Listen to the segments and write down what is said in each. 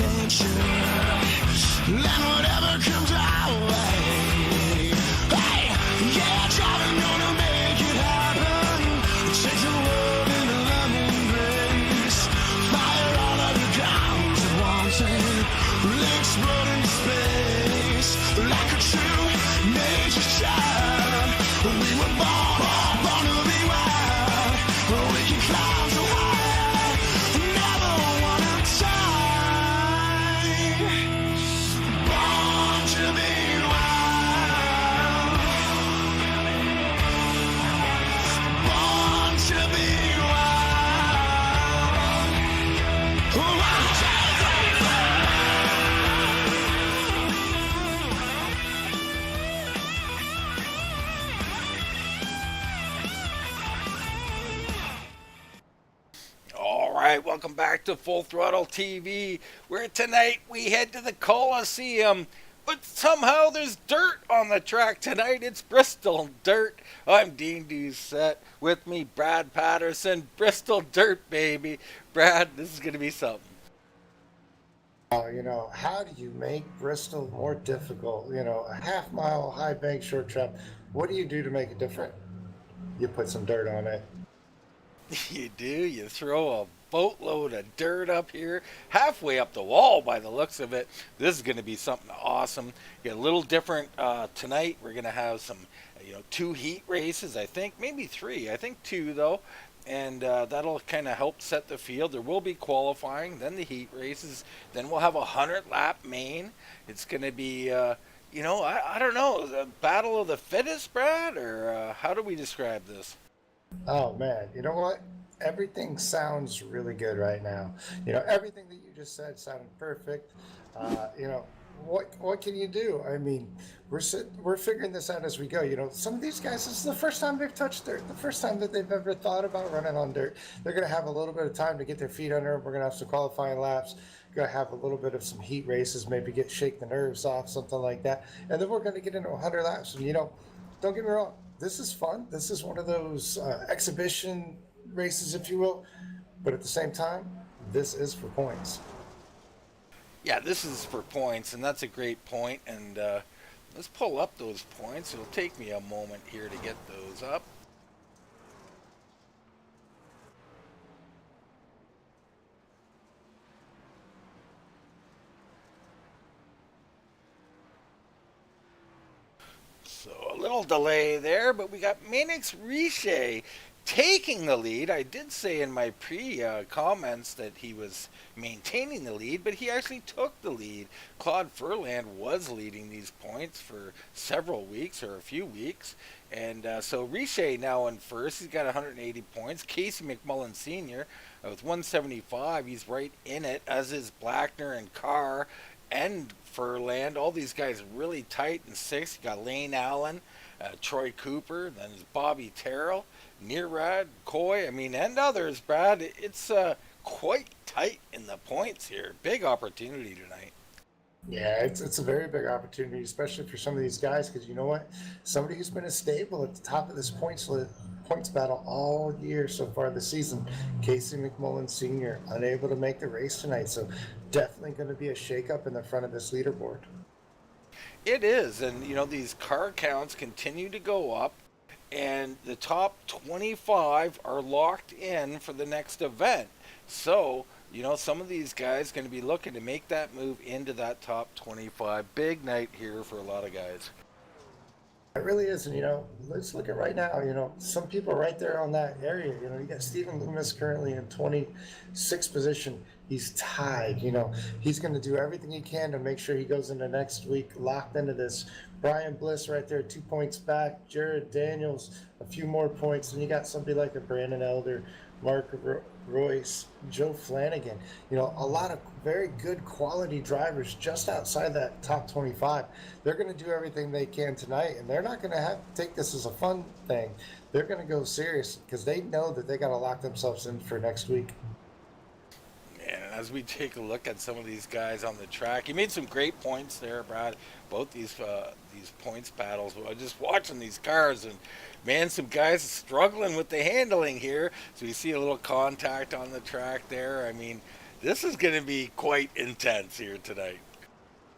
adventure, and whatever comes our way. Hey, yeah, driving gonna make it happen. Take the world in a loving embrace. Fire all of your guns at once and we'll explode into space. Like a true nature's child, we were born to be wild. We can climb so high, never wanna die. Born to be wild. Born to be wild. Oh, All right, welcome back to Full Throttle TV, where tonight we head to the Coliseum, but somehow there's dirt on the track tonight. It's Bristol dirt. I'm Dean Doucette. With me, Brad Patterson. Bristol dirt, baby. Brad, this is going to be something. How do you make Bristol more difficult? A half-mile high bank short track. What do you do to make it different? You put some dirt on it. You do. You throw a boatload of dirt up here, halfway up the wall by the looks of it. This is going to be something awesome. Get a little different tonight. We're going to have some, 2 heat races, I think. Maybe 3. I think 2, though. And that'll kind of help set the field. There will be qualifying, then the heat races. Then we'll have a 100-lap main. It's going to be, I don't know, the battle of the fittest, Brad? Or how do we describe this? Oh man, you know what? Everything sounds really good right now. Everything that you just said sounded perfect. What can you do? I mean, we're figuring this out as we go. Some of these guys, this is the first time they've touched dirt, the first time that they've ever thought about running on dirt. They're going to have a little bit of time to get their feet under them. We're going to have some qualifying laps. Going to have a little bit of some heat races, maybe shake the nerves off, something like that. And then we're going to get into 100 laps. And don't get me wrong. This is fun. This is one of those exhibition races, if you will. But at the same time, this is for points. Yeah, this is for points, and that's a great point. And let's pull up those points. It'll take me a moment here to get those up. So a little delay there, but we got Mannix Richer taking the lead. I did say in my comments that he was maintaining the lead, but he actually took the lead. Claude Furland was leading these points for several weeks or a few weeks. And so Richer now in first. He's got 180 points. Casey McMullen Sr. With 175. He's right in it, as is Blackner and Carr and Furland. All these guys really tight in 6th. You got Lane Allen, Troy Cooper, then there's Bobby Terrell, Nearad, Coy, and others, Brad. It's quite tight in the points here. Big opportunity tonight. Yeah, it's a very big opportunity, especially for some of these guys, because you know what? Somebody who's been a staple at the top of this points battle all year so far this season, Casey McMullen Sr., unable to make the race tonight. So definitely going to be a shakeup in the front of this leaderboard. It is, and these car counts continue to go up, and the top 25 are locked in for the next event. So, some of these guys going to be looking to make that move into that top 25. Big night here for a lot of guys. It really is, and let's look at right now. Some people right there on that area. You got Stephen Loomis currently in 26th position. He's tied. He's going to do everything he can to make sure he goes into next week locked into this. Brian Bliss right there, 2 points back. Jared Daniels, a few more points, and you got somebody like a Brandon Elder, Mark Royce, Joe Flanagan. A lot of very good quality drivers just outside that top 25. They're going to do everything they can tonight, and they're not going to take this as a fun thing. They're going to go serious because they know that they got to lock themselves in for next week. And as we take a look at some of these guys on the track, you made some great points there, Brad. Both these points battles. I was just watching these cars, and man, some guys struggling with the handling here. So you see a little contact on the track there. This is going to be quite intense here tonight.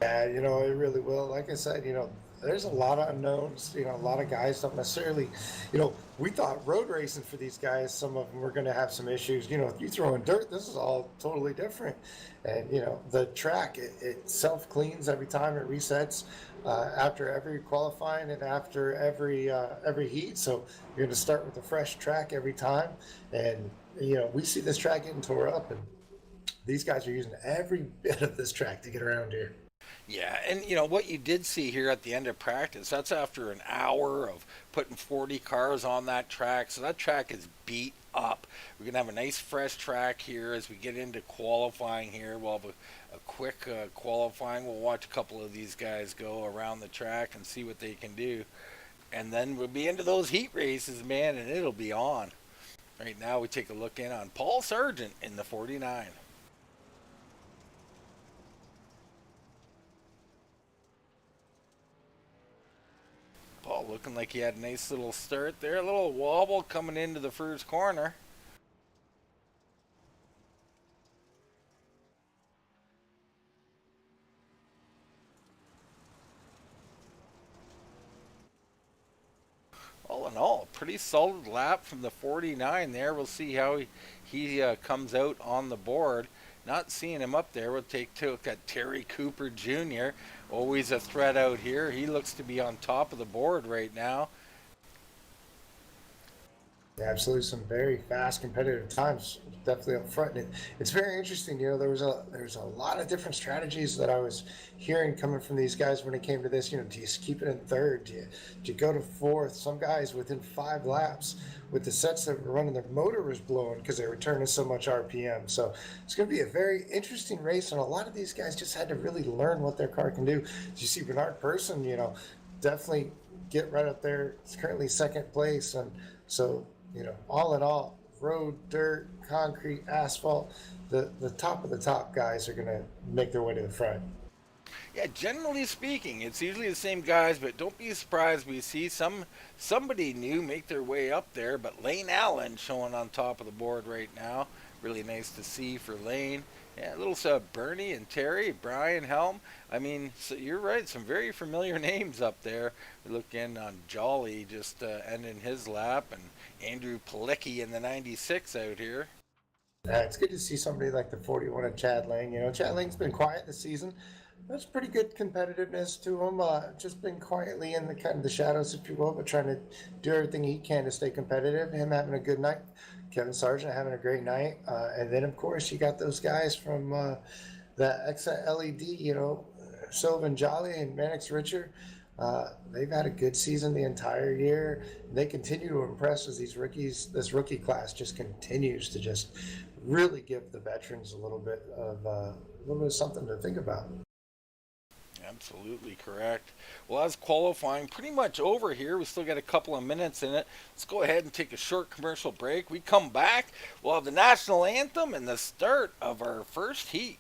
Yeah, you know, it really will. Like I said, you know, there's a lot of unknowns. You know, a lot of guys don't necessarily, you know, we thought road racing for these guys, some of them were going to have some issues. You know, if you throw in dirt, this is all totally different. And, you know, the track, it self cleans every time it resets after every qualifying and after every heat. So you're going to start with a fresh track every time. And, you know, we see this track getting tore up, and these guys are using every bit of this track to get around here. Yeah, and you know what you did see here at the end of practice, that's after an hour of putting 40 cars on that track. So that track is beat up. We're going to have a nice fresh track here as we get into qualifying here. We'll have a quick qualifying. We'll watch a couple of these guys go around the track and see what they can do. And then we'll be into those heat races, man, and it'll be on. Right now we take a look in on Paul Sargent in the 49. Paul looking like he had a nice little start there. A little wobble coming into the first corner. All in all, a pretty solid lap from the 49 there. We'll see how he comes out on the board. Not seeing him up there. We'll take a look at Terry Cooper Jr. Always a threat out here. He looks to be on top of the board right now. Yeah, absolutely, some very fast competitive times, definitely up front. And it's very interesting. You know, there's a lot of different strategies that I was hearing coming from these guys when it came to this. You know, do you keep it in third? Do you go to fourth? Some guys within 5 laps with the sets that were running, their motor was blowing because they were turning so much RPM. So it's going to be a very interesting race, and a lot of these guys just had to really learn what their car can do. You see Bernard Persson, you know, definitely get right up there. It's currently second place, and so, you know, all in all, road, dirt, concrete, asphalt, the top of the top guys are going to make their way to the front. Yeah, generally speaking, it's usually the same guys, but don't be surprised we see somebody new make their way up there. But Lane Allen showing on top of the board right now. Really nice to see for Lane. Yeah, a little Bernie and Terry, Brian Helm. I mean, so you're right, some very familiar names up there. We look in on Jolly just ending his lap, and Andrew Pilecki in the 96 out here. It's good to see somebody like the 41 of Chad Lang. You know, Chad Lang's been quiet this season. That's pretty good competitiveness to him. Just been quietly in the kind of the shadows, if you will, but trying to do everything he can to stay competitive. Him having a good night. Kevin Sargent having a great night. And then, of course, you got those guys from the Exa LED, you know, Sylvan Jolly and Mannix Richer. They've had a good season the entire year. They continue to impress as these rookies, this rookie class just continues to just really give the veterans a little bit of something to think about. Absolutely correct. Well, as qualifying pretty much over here, we still got a couple of minutes in it. Let's go ahead and take a short commercial break. We come back, we'll have the national anthem and the start of our first heat.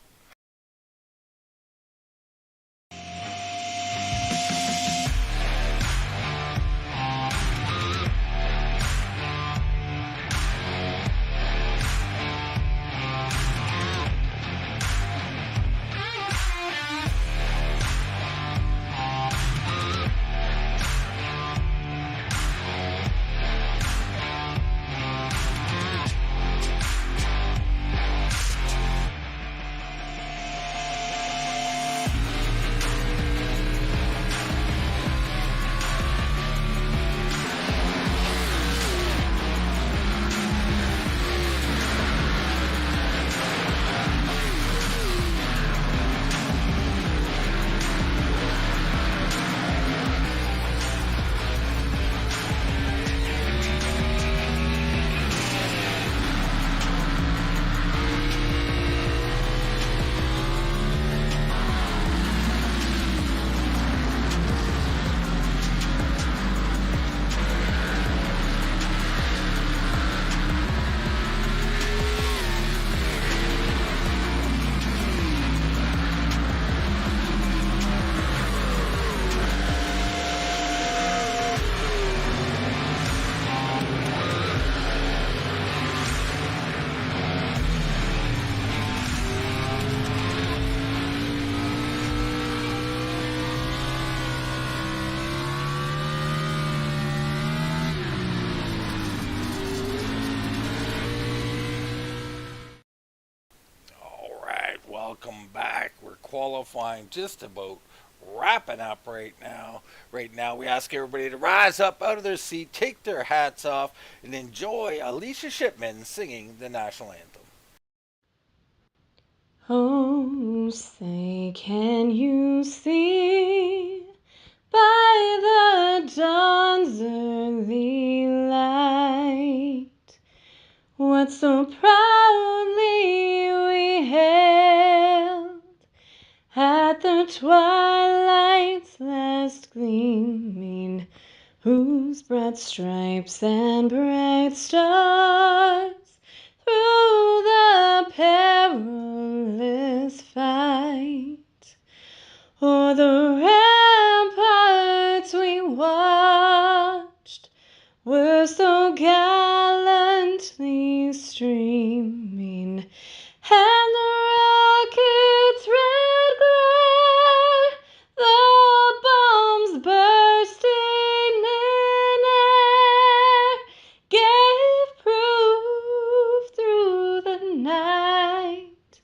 Welcome back. We're qualifying just about wrapping up right now. Right now, we ask everybody to rise up out of their seat, take their hats off, and enjoy Alicia Shipman singing the national anthem. Oh, say, can you see by the dawn's early light what so proudly we hailed at the twilight's last gleaming, whose broad stripes and bright stars through the perilous fight o'er the ramparts we watched were so gallantly streaming, and the rocket's red glare, the bombs bursting in air, gave proof through the night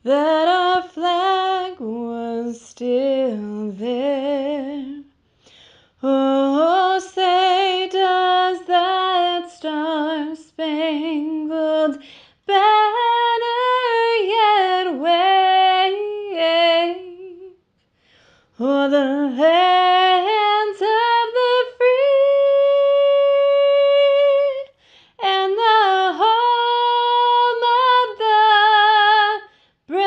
that our flag was still there. Oh, say, does that star-spangled banner yet wave o'er the lands of the free and the home of the brave?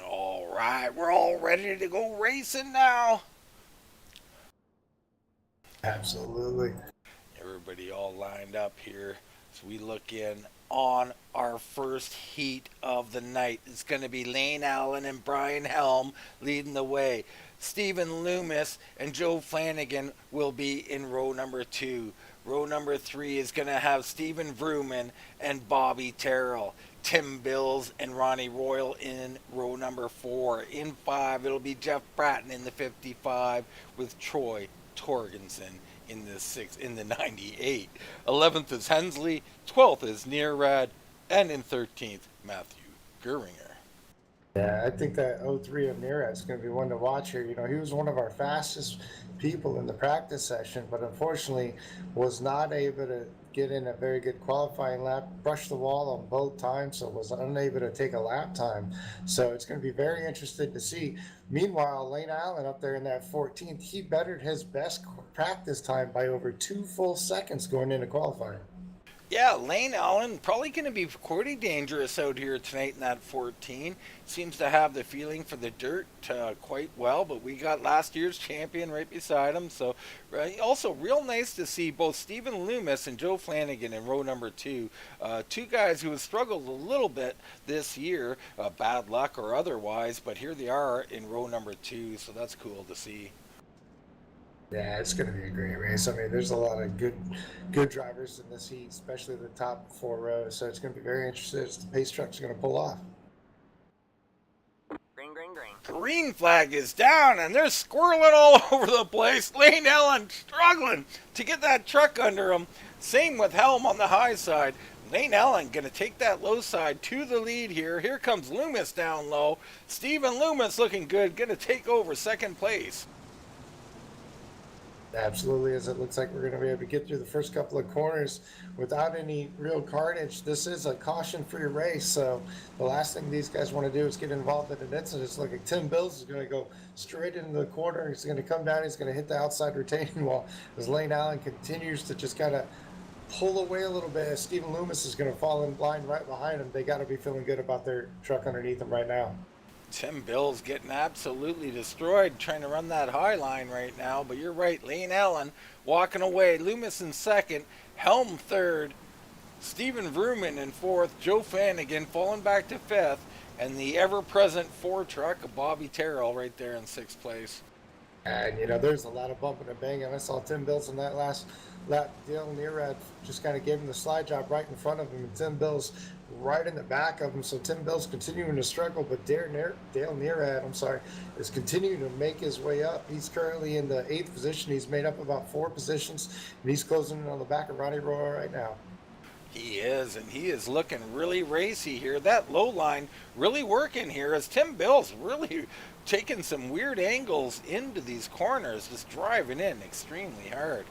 All right, we're all ready to go racing now. Absolutely. Everybody all lined up here. So we look in on our first heat of the night. It's going to be Lane Allen and Brian Helm leading the way. Stephen Loomis and Joe Flanagan will be in row number 2. Row number 3 is going to have Stephen Vrooman and Bobby Terrell. Tim Bills and Ronnie Royal in row number 4. In 5, it'll be Jeff Bratton in the 55 with Troy Torgensen in the 98. 11th is Hensley, 12th is Nearad, and in 13th, Matthew Geringer. Yeah, I think that '03 of Mira is going to be one to watch here. You know, he was one of our fastest people in the practice session, but unfortunately was not able to get in a very good qualifying lap, brushed the wall on both times, so was unable to take a lap time. So it's going to be very interesting to see. Meanwhile, Lane Allen up there in that 14th, he bettered his best practice time by over 2 full seconds going into qualifying. Yeah, Lane Allen probably going to be pretty dangerous out here tonight in that 14. Seems to have the feeling for the dirt quite well, but we got last year's champion right beside him. So also real nice to see both Stephen Loomis and Joe Flanagan in row number 2. Two guys who have struggled a little bit this year, bad luck or otherwise, but here they are in row number 2, so that's cool to see. Yeah, it's going to be a great race. I mean, there's a lot of good drivers in this heat, especially the top 4 rows. So it's going to be very interesting as the pace truck's going to pull off. Green flag is down and they're squirreling all over the place. Lane Allen struggling to get that truck under him. Same with Helm on the high side. Lane Allen going to take that low side to the lead here. Here comes Loomis down low. Stephen Loomis looking good, going to take over second place. Absolutely, as it looks like we're going to be able to get through the first couple of corners without any real carnage. This is a caution-free race, so the last thing these guys want to do is get involved in an incident. Look, Tim Bills is going to go straight into the corner. He's going to come down. He's going to hit the outside retaining wall as Lane Allen continues to just kind of pull away a little bit as Stephen Loomis is going to fall in line right behind him. They got to be feeling good about their truck underneath them right now. Tim Bill's getting absolutely destroyed trying to run that high line right now, but you're right. Lane Allen walking away. Loomis in second. Helm third. Stephen Vrooman in fourth. Joe Flanagan falling back to fifth. And the ever-present 4 truck of Bobby Terrell right there in sixth place. And, you know, there's a lot of bumping and banging. I saw Tim Bills in that last lap. Dale Nearad just kind of gave him the slide job right in front of him, and Tim Bills right in the back of him. So Tim Bills continuing to struggle, but Dale Nearad, is continuing to make his way up. He's currently in the 8th position. He's made up about 4 positions, and he's closing in on the back of Ronnie Roy right now. He is, and he is looking really racy here. That low line really working here as Tim Bill's really taking some weird angles into these corners, just driving in extremely hard.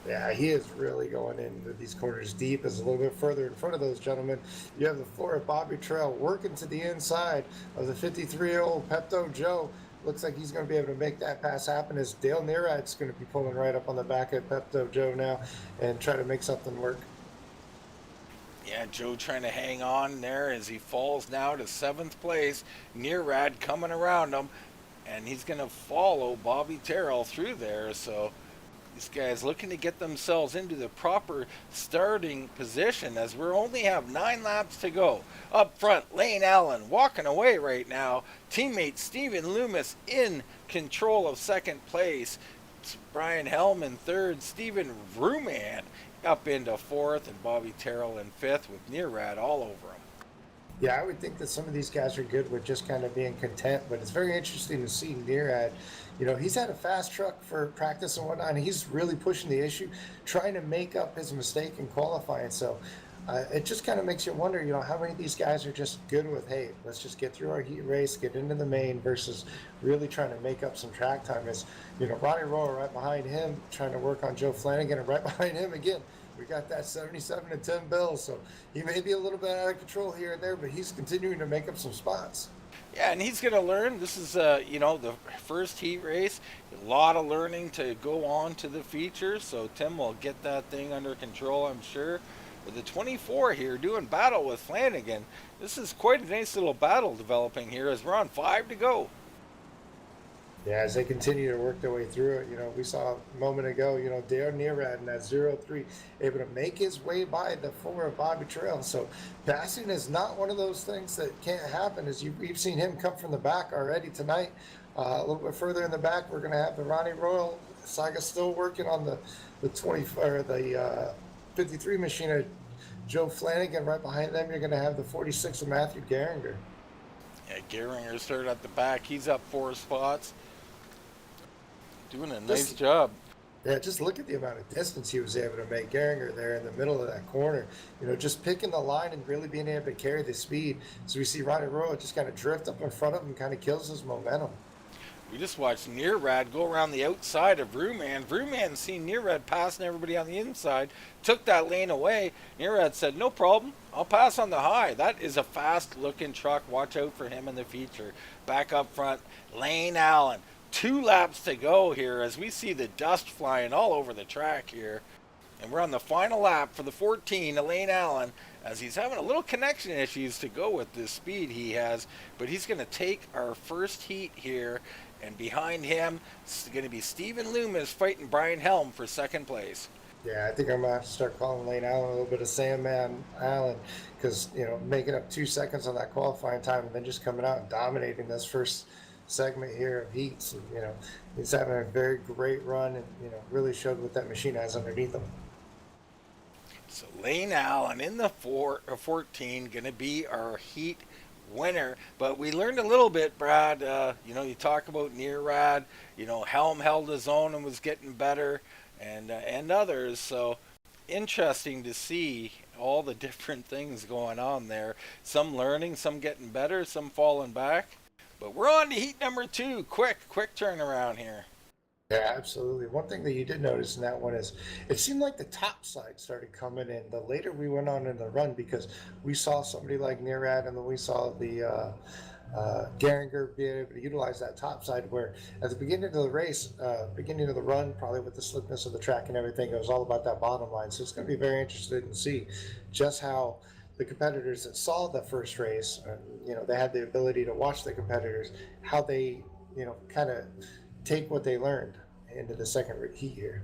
Yeah, he is really going into these corners deep. Is a little bit further in front of those gentlemen. You have the floor of Bobby Trail working to the inside of the 53-year-old Pepto Joe. Looks like he's going to be able to make that pass happen as Dale Nerad's going to be pulling right up on the back of Pepto Joe now and try to make something work. Yeah, Joe trying to hang on there as he falls now to 7th place. Nearad coming around him, and he's going to follow Bobby Terrell through there. So these guys looking to get themselves into the proper starting position as we only have 9 laps to go. Up front, Lane Allen walking away right now. Teammate Stephen Loomis in control of 2nd place. It's Brian Helm in 3rd. Stephen Ruman up into 4th, and Bobby Terrell in 5th with Nearad all over him. Yeah, I would think that some of these guys are good with just kind of being content, but it's very interesting to see Nearad. You know, he's had a fast truck for practice and whatnot, and he's really pushing the issue, trying to make up his mistake in qualifying. So it just kind of makes you wonder, you know, how many of these guys are just good with, hey, let's just get through our heat race, get into the main, versus really trying to make up some track time. As, you know, Ronnie Rowe right behind him, trying to work on Joe Flanagan, and right behind him again, we got that 77 and 10 Bill. So he may be a little bit out of control here and there, but he's continuing to make up some spots. Yeah, and he's going to learn. This is, you know, the first heat race. A lot of learning to go on to the features, so Tim will get that thing under control, I'm sure. With the 24 here doing battle with Flanagan, this is quite a nice little battle developing here as we're on 5 to go. Yeah, as they continue to work their way through it, you know, we saw a moment ago, you know, Dale Nearad in that 0-3 able to make his way by the 4 of Bobby Trail. So passing is not one of those things that can't happen. As we've seen him come from the back already tonight. A little bit further in the back, we're going to have the Ronnie Royal Saga still working on the 20 or the 53 machine of Joe Flanagan. Right behind them, you're going to have the 46 of Matthew Geringer. Yeah, Geringer started at the back. He's up 4 spots. Doing a nice job. Yeah, just look at the amount of distance he was able to make. Geringer there in the middle of that corner, you know, just picking the line and really being able to carry the speed. So we see Ronnie Royal just kind of drift up in front of him, kind of kills his momentum. We just watched Nearad go around the outside of Ruman. Ruman seen Nearad passing everybody on the inside, took that lane away. Nearad said, no problem, I'll pass on the high. That is a fast-looking truck. Watch out for him in the feature. Back up front, Lane Allen. 2 laps to go here as we see the dust flying all over the track here. And we're on the final lap for the 14, Elaine Allen, as he's having a little connection issues to go with the speed he has. But he's going to take our first heat here. And behind him is going to be Stephen Loomis fighting Brian Helm for 2nd place. Yeah, I think I'm going to have to start calling Lane Allen a little bit of Sandman Allen, because, you know, making up 2 seconds on that qualifying time and then just coming out and dominating this first segment here of heats. And, you know, he's having a very great run and, you know, really showed what that machine has underneath him. So Lane Allen in the 14 going to be our heat winner. But we learned a little bit, Brad. You know, you talk about Nearad, you know, Helm held his own and was getting better, and others. So interesting to see all the different things going on there. Some learning, some getting better, some falling back. But we're on to heat number 2. Quick turnaround here. Yeah, absolutely. One thing that you did notice in that one is it seemed like the top side started coming in the later we went on in the run, because we saw somebody like Nearad and then we saw the Geringer being able to utilize that top side, where at the beginning of the race, beginning of the run, probably with the slickness of the track and everything, it was all about that bottom line. So it's going to be very interesting to see just how the competitors that saw the first race, you know, they had the ability to watch the competitors, how they, you know, kind of take what they learned into the second heat here.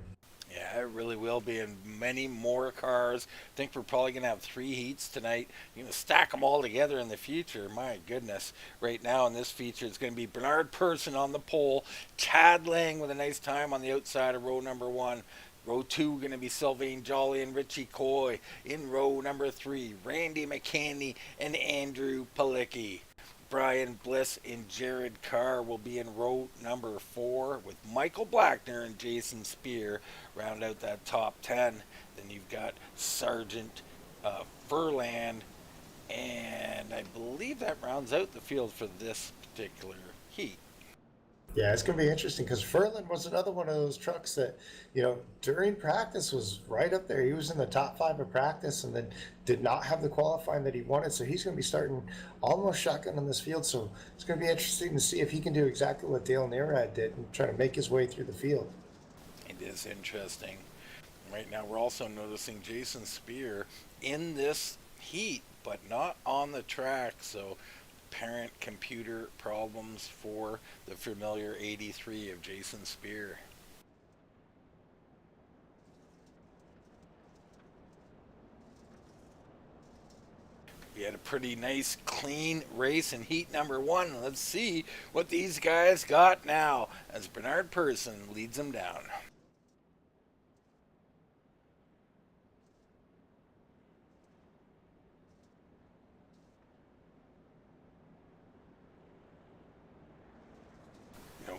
Yeah, it really will be, and many more cars. I think we're probably going to have 3 heats tonight. You're going to stack them all together in the future. My goodness. Right now in this feature, it's going to be Bernard Persson on the pole. Chad Lang with a nice time on the outside of row number 1. Row 2 going to be Sylvain Jolly and Richie Coy. In row number 3, Randy McCanny and Andrew Palicki. Brian Bliss and Jared Carr will be in row number 4 with Michael Blackner and Jason Spear round out that top 10. Then you've got Sergeant Furland, and I believe that rounds out the field for this particular heat. Yeah, it's going to be interesting because Furlan was another one of those trucks that, during practice was right up there. He was in the top five of practice and then did not have the qualifying that he wanted. So he's going to be starting almost shotgun on this field. So it's going to be interesting to see if he can do exactly what Dale Nerad did and try to make his way through the field. It is interesting. Right now, we're also noticing Jason Spear in this heat, but not on the track. So, apparent computer problems for the familiar 83 of Jason Spear. We had a pretty nice, clean race in heat number one. Let's see what these guys got now as Bernard Persson leads them down.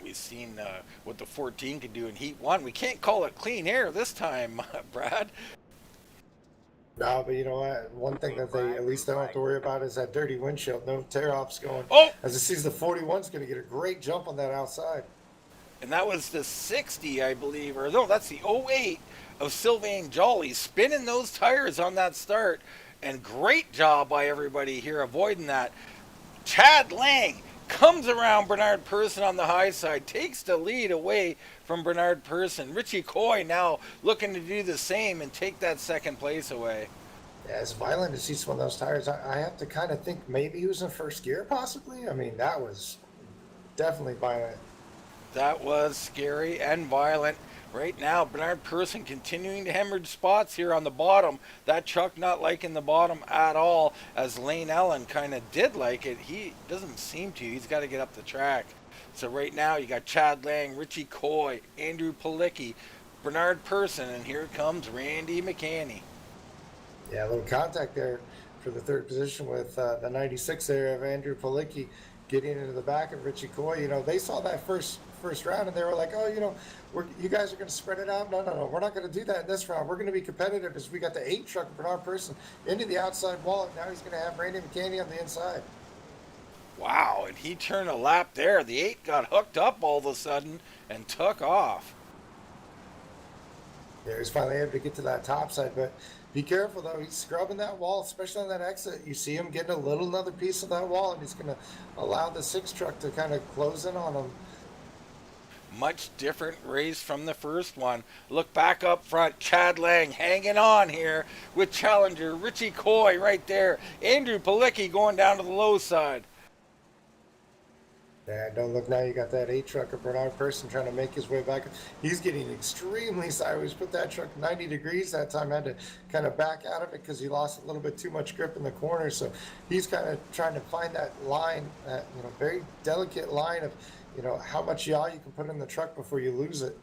We've seen what the 14 can do in heat one. We can't call it clean air this time, Brad. No, but you know what? One thing that they at least don't have to worry about is that dirty windshield. No tear-offs going. Oh! As it sees the 41's going to get a great jump on that outside. And that was the 60, I believe. Or no, that's the 08 of Sylvain Jolly. Spinning those tires on that start. And great job by everybody here avoiding that. Chad Lang comes around Bernard Persson on the high side, takes the lead away from Bernard Persson. Richie Coy now looking to do the same and take that second place away. Yeah, it's violent to see some of those tires. I have to kind of think maybe he was in first gear, possibly. I mean, that was definitely violent. That was scary and violent. Right now, Bernard Persson continuing to hemorrhage spots here on the bottom. That truck not liking the bottom at all, as Lane Ellen kind of did like it. He doesn't seem to. He's got to get up the track. So right now, you got Chad Lang, Richie Coy, Andrew Palicki, Bernard Persson, and here comes Randy McCanney. Yeah, a little contact there for the third position with the 96 there of Andrew Palicki getting into the back of Richie Coy. They saw that first round and they were like, oh, you guys are going to spread it out. No, we're not going to do that in this round. We're going to be competitive as we got the 8 truck of Bernard Persson into the outside wall. Now he's going to have Randy McCanney on the inside. Wow, and he turned a lap there. The 8 got hooked up all of a sudden and took off. Yeah, he's finally able to get to that top side, but be careful though. He's scrubbing that wall, especially on that exit. You see him getting another piece of that wall, and he's going to allow the 6 truck to kind of close in on him. Much different race from the first one. Look back up front. Chad Lang hanging on here with challenger Richie Coy right there. Andrew Palicki going down to the low side. Yeah, don't look now. You got that 8 truck of Bernard Persson trying to make his way back. He's getting extremely sideways. Put that truck 90 degrees that time. Had to kind of back out of it because he lost a little bit too much grip in the corner. So he's kind of trying to find that line, that very delicate line of how much yaw you can put in the truck before you lose it.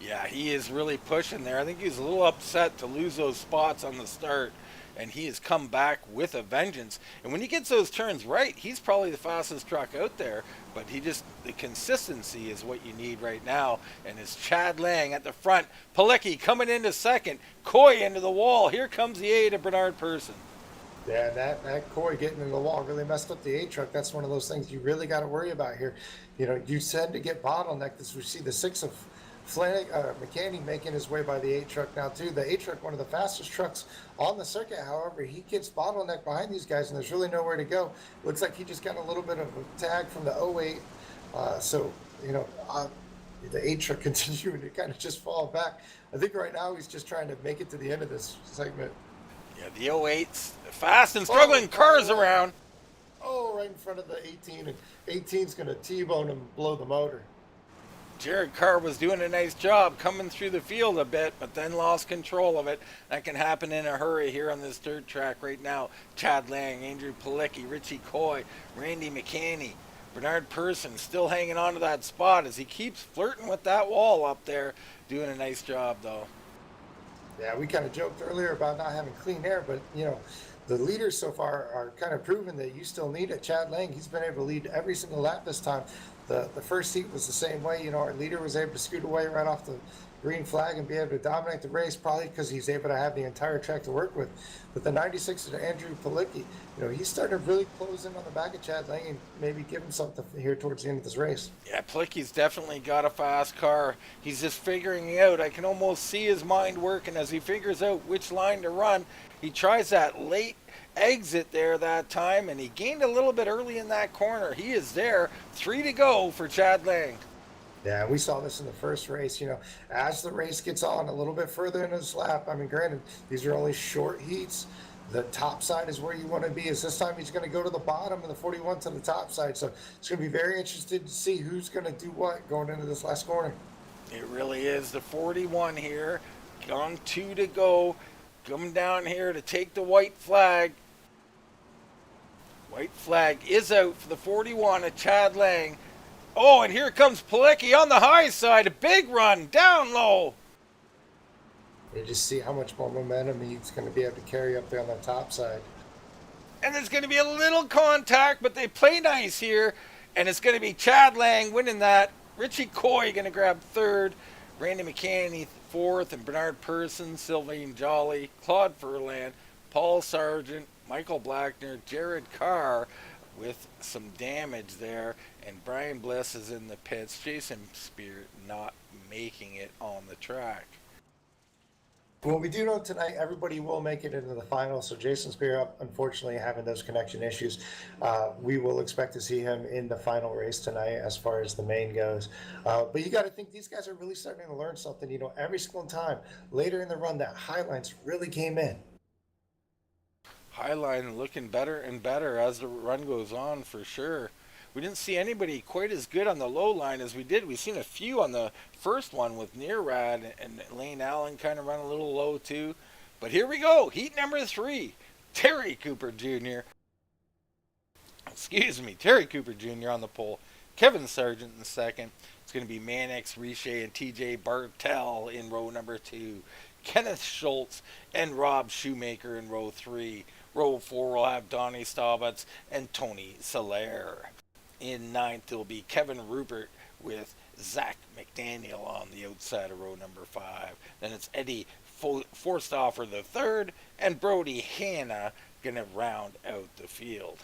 Yeah, he is really pushing there. I think he's a little upset to lose those spots on the start, and he has come back with a vengeance. And when he gets those turns right, he's probably the fastest truck out there, but the consistency is what you need right now. And it's Chad Lang at the front, Palicki coming into second, Coy into the wall. Here comes the 8 of Bernard Persson. Yeah, that Coy getting in the wall really messed up the 8 truck. That's one of those things you really got to worry about here. You tend to get bottlenecked as we see the 6 of McCanney making his way by the 8 truck now too. The 8 truck, one of the fastest trucks on the circuit. However, he gets bottlenecked behind these guys, and there's really nowhere to go. Looks like he just got a little bit of a tag from the 08. The 8 truck continuing to kind of just fall back. I think right now he's just trying to make it to the end of this segment. Yeah, the 08's fast and struggling cars around. Oh, right in front of the 18, and 18's going to T-bone him, blow the motor. Jared Carr was doing a nice job coming through the field a bit, but then lost control of it. That can happen in a hurry here on this dirt track right now. Chad Lang, Andrew Palicki, Richie Coy, Randy McCanney, Bernard Persson still hanging on to that spot as he keeps flirting with that wall up there. Doing a nice job, though. Yeah, we kind of joked earlier about not having clean air, but, the leaders so far are kind of proving that you still need it. Chad Lang, he's been able to lead every single lap this time. The first heat was the same way. Our leader was able to scoot away right off the green flag and be able to dominate the race, probably because he's able to have the entire track to work with. But the 96 is Andrew Palicki. He's starting to really close in on the back of Chad Lang and maybe give him something here towards the end of this race. Yeah, Palicki's definitely got a fast car. He's just figuring it out. I can almost see his mind working as he figures out which line to run. He tries that late exit there that time, and he gained a little bit early in that corner. He is there. 3 to go for Chad Lang. Yeah, we saw this in the first race. As the race gets on a little bit further into this lap, I mean, granted, these are only short heats. The top side is where you want to be. Is this time he's going to go to the bottom and the 41 to the top side. So it's going to be very interesting to see who's going to do what going into this last corner. It really is. The 41 here. Gone 2 to go. Coming down here to take the white flag. White flag is out for the 41 of Chad Lang. Oh, and here comes Palicki on the high side. A big run down low. You just see how much more momentum he's going to be able to carry up there on the top side. And there's going to be a little contact, but they play nice here. And it's going to be Chad Lang winning that. Richie Coy going to grab third. Randy McCanny fourth. And Bernard Person, Sylvain Jolly, Claude Furlan, Paul Sargent, Michael Blackner, Jared Carr with some damage there. And Brian Bliss is in the pits. Jason Spear not making it on the track. Well, we do know tonight everybody will make it into the final. So Jason Spear, unfortunately, having those connection issues. We will expect to see him in the final race tonight as far as the main goes. But you got to think these guys are really starting to learn something. Every single time later in the run, that Highlines really came in. Highline looking better and better as the run goes on for sure. We didn't see anybody quite as good on the low line as we did. We've seen a few on the first one with Nearrad and Lane Allen kind of run a little low too. But here we go. Heat number 3. Terry Cooper Jr. Terry Cooper Jr. on the pole. Kevin Sargent in second. It's going to be Mannix Richer and TJ Bartel in row number 2. Kenneth Schultz and Rob Shoemaker in row 3. Row 4 will have Donnie Staubitz and Tony Soler. In ninth, it will be Kevin Rupert with Zach McDaniel on the outside of row number 5. Then it's Eddie Forstoffer the third, and Brody Hanna going to round out the field.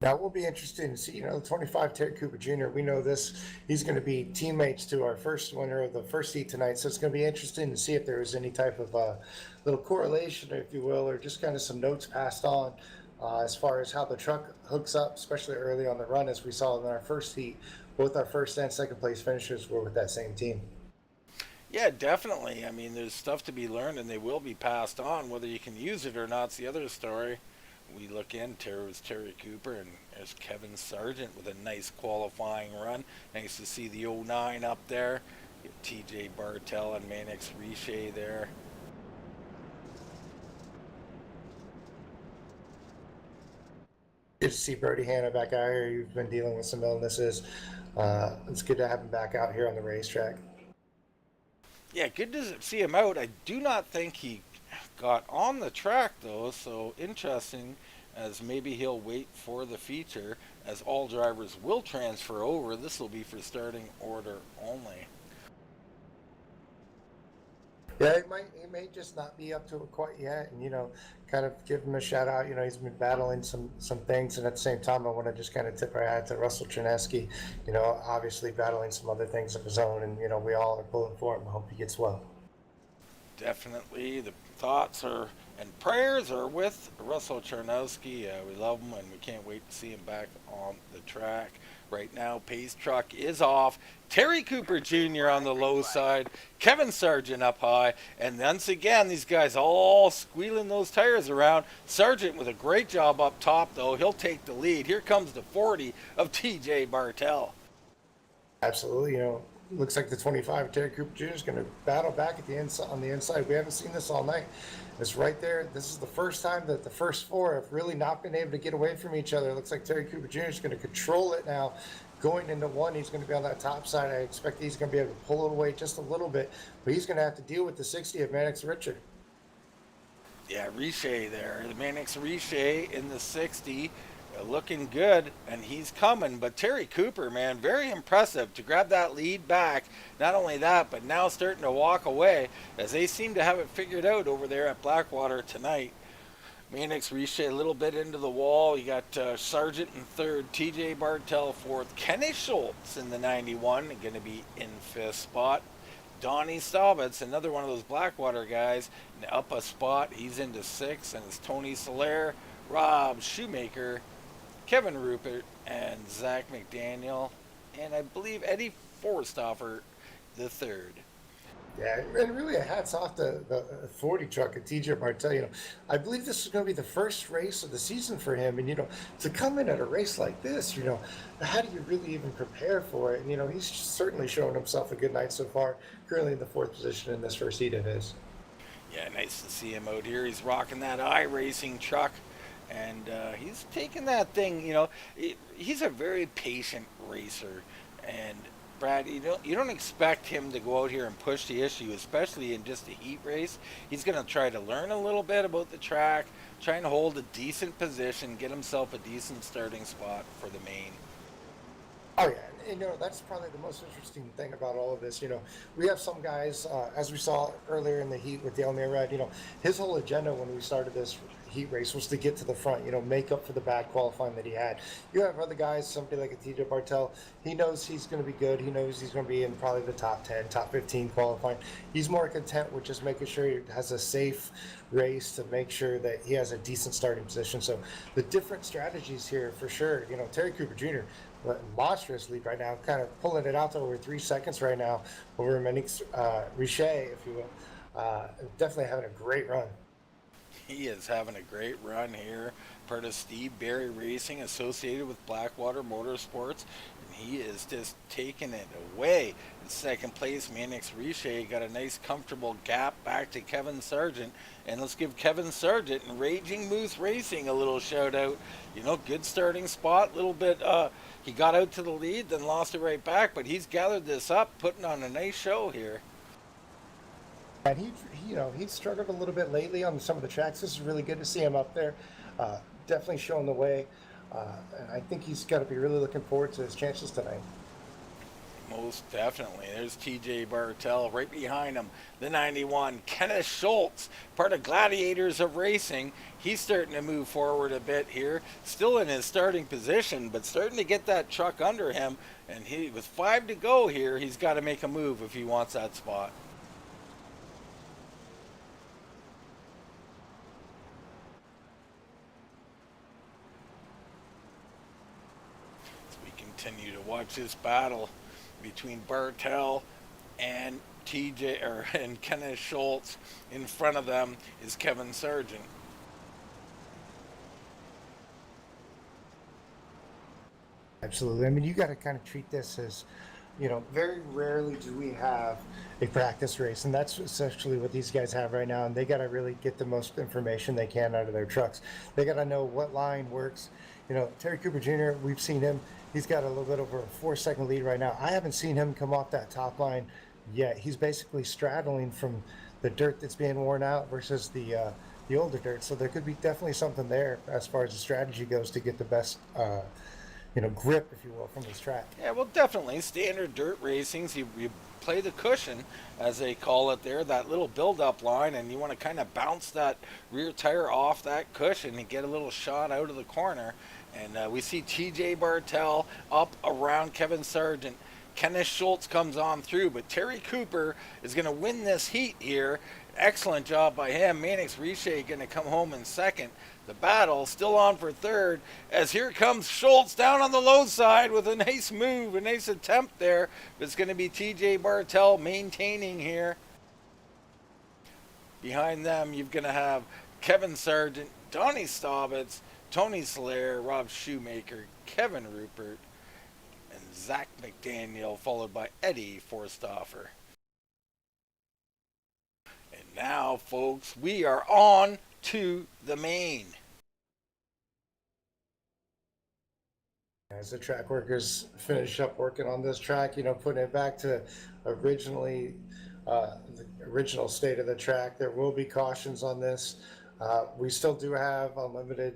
Now, it will be interesting to see, the 25 Terry Cooper Jr., we know this, he's going to be teammates to our first winner of the first heat tonight, so it's going to be interesting to see if there is any type of little correlation, if you will, or just kind of some notes passed on as far as how the truck hooks up, especially early on the run, as we saw in our first heat. Both our first and second place finishers were with that same team. Yeah, definitely. I mean, there's stuff to be learned, and they will be passed on. Whether you can use it or not's the other story. We look in, there's Terry Cooper, and there's Kevin Sargent with a nice qualifying run. Nice to see the 09 up there. TJ Bartel and Mannix Richer there. Good to see Brody Hanna back out here. You've been dealing with some illnesses. It's good to have him back out here on the racetrack. Yeah, good to see him out. I do not think he got on the track, though, so interesting, as maybe he'll wait for the feature, as all drivers will transfer over. This will be for starting order only. Yeah, he may just not be up to it quite yet, and kind of give him a shout out. He's been battling some things, and at the same time, I want to just kind of tip our hat to Russell Chernesky. Obviously battling some other things of his own, and we all are pulling for him. I hope he gets well. Definitely, the thoughts are and prayers are with Russell Chernesky. We love him, and we can't wait to see him back on the track. Right now, Pace Truck is off. Terry Cooper Jr. on the low side. Kevin Sargent up high. And once again, these guys all squealing those tires around. Sargent with a great job up top, though. He'll take the lead. Here comes the 40 of TJ Bartel. Absolutely. Looks like the 25 Terry Cooper Jr. is going to battle back at the inside, on the inside. We haven't seen this all night. It's right there. This is the first time that the first four have really not been able to get away from each other. It looks like Terry Cooper Jr. is going to control it now. Going into one, he's going to be on that top side. I expect he's going to be able to pull it away just a little bit, but he's going to have to deal with the 60 of Mannix Richer. Yeah, Richer there. The Mannix Richer in the 60. looking good, and he's coming. But Terry Cooper, man, very impressive to grab that lead back. Not only that, but now starting to walk away as they seem to have it figured out over there at Blackwater tonight. Mannix Richer a little bit into the wall. You got Sargent in third, TJ Bartel fourth, Kenny Schultz in the 91, going to be in fifth spot. Donnie Staubitz, another one of those Blackwater guys, up a spot. He's into sixth, and it's Tony Soler, Rob Shoemaker, Kevin Rupert, and Zach McDaniel, and I believe Eddie Forstoffer the third. Yeah, and really a hats off to the 40 truck and TJ Bartel. I believe this is going to be the first race of the season for him. And, to come in at a race like this, how do you really even prepare for it? And, he's certainly shown himself a good night so far, currently in the fourth position in this first heat of his. Yeah, nice to see him out here. He's rocking that iRacing truck, and he's taking that thing. He's a very patient racer, and Brad, you don't expect him to go out here and push the issue, especially in just a heat race. He's going to try to learn a little bit about the track, trying to hold a decent position, get himself a decent starting spot for the main. Oh yeah, and that's probably the most interesting thing about all of this. We have some guys, as we saw earlier in the heat with Dale Murad. His whole agenda when we started this heat race was to get to the front. Make up for the bad qualifying that he had. You have other guys, somebody like a TJ Bartel. He knows he's going to be good. He knows he's going to be in probably the top 10, top 15 qualifying. He's more content with just making sure he has a safe race to make sure that he has a decent starting position. So the different strategies here for sure. Terry Cooper Jr. monstrous lead right now, kind of pulling it out to over 3 seconds right now over Mannix Richer, if you will. Definitely having a great run. He is having a great run here. Part of Steve Barry Racing, associated with Blackwater Motorsports, and he is just taking it away. In second place, Mannix Richer got a nice, comfortable gap back to Kevin Sargent, and let's give Kevin Sargent and Raging Moose Racing a little shout out. Good starting spot. Little bit. He got out to the lead, then lost it right back, but he's gathered this up, putting on a nice show here. And he's struggled a little bit lately on some of the tracks. This is really good to see him up there. Definitely showing the way. And I think he's got to be really looking forward to his chances tonight. Most definitely. There's TJ Bartel right behind him. The 91, Kenneth Schultz, part of Gladiators of Racing. He's starting to move forward a bit here. Still in his starting position, but starting to get that truck under him. And with 5 to go here, he's got to make a move if he wants that spot. Continue to watch this battle between Bartel and and Kenneth Schultz. In front of them is Kevin Sargent. Absolutely. I mean, you got to kind of treat this as, very rarely do we have a practice race, and that's essentially what these guys have right now. And they got to really get the most information they can out of their trucks. They got to know what line works. Terry Cooper Jr., we've seen him. He's got a little bit over a 4-second lead right now. I haven't seen him come off that top line yet. He's basically straddling from the dirt that's being worn out versus the older dirt. So there could be definitely something there as far as the strategy goes to get the best grip, if you will, from this track. Yeah, well, definitely. Standard dirt racings, you play the cushion, as they call it there, that little build-up line, and you want to kind of bounce that rear tire off that cushion and get a little shot out of the corner. And we see TJ Bartel up around Kevin Sargent. Kenneth Schultz comes on through, but Terry Cooper is going to win this heat here. Excellent job by him. Mannix Richer going to come home in second. The battle still on for third, as here comes Schultz down on the low side with a nice move, a nice attempt there. But it's going to be TJ Bartel maintaining here. Behind them, you're going to have Kevin Sargent, Donnie Staubitz, Tony Soler, Rob Shoemaker, Kevin Rupert, and Zach McDaniel, followed by Eddie Forstoffer. And now, folks, we are on to the main. As the track workers finish up working on this track, putting it back to the original state of the track, there will be cautions on this. We still do have unlimited,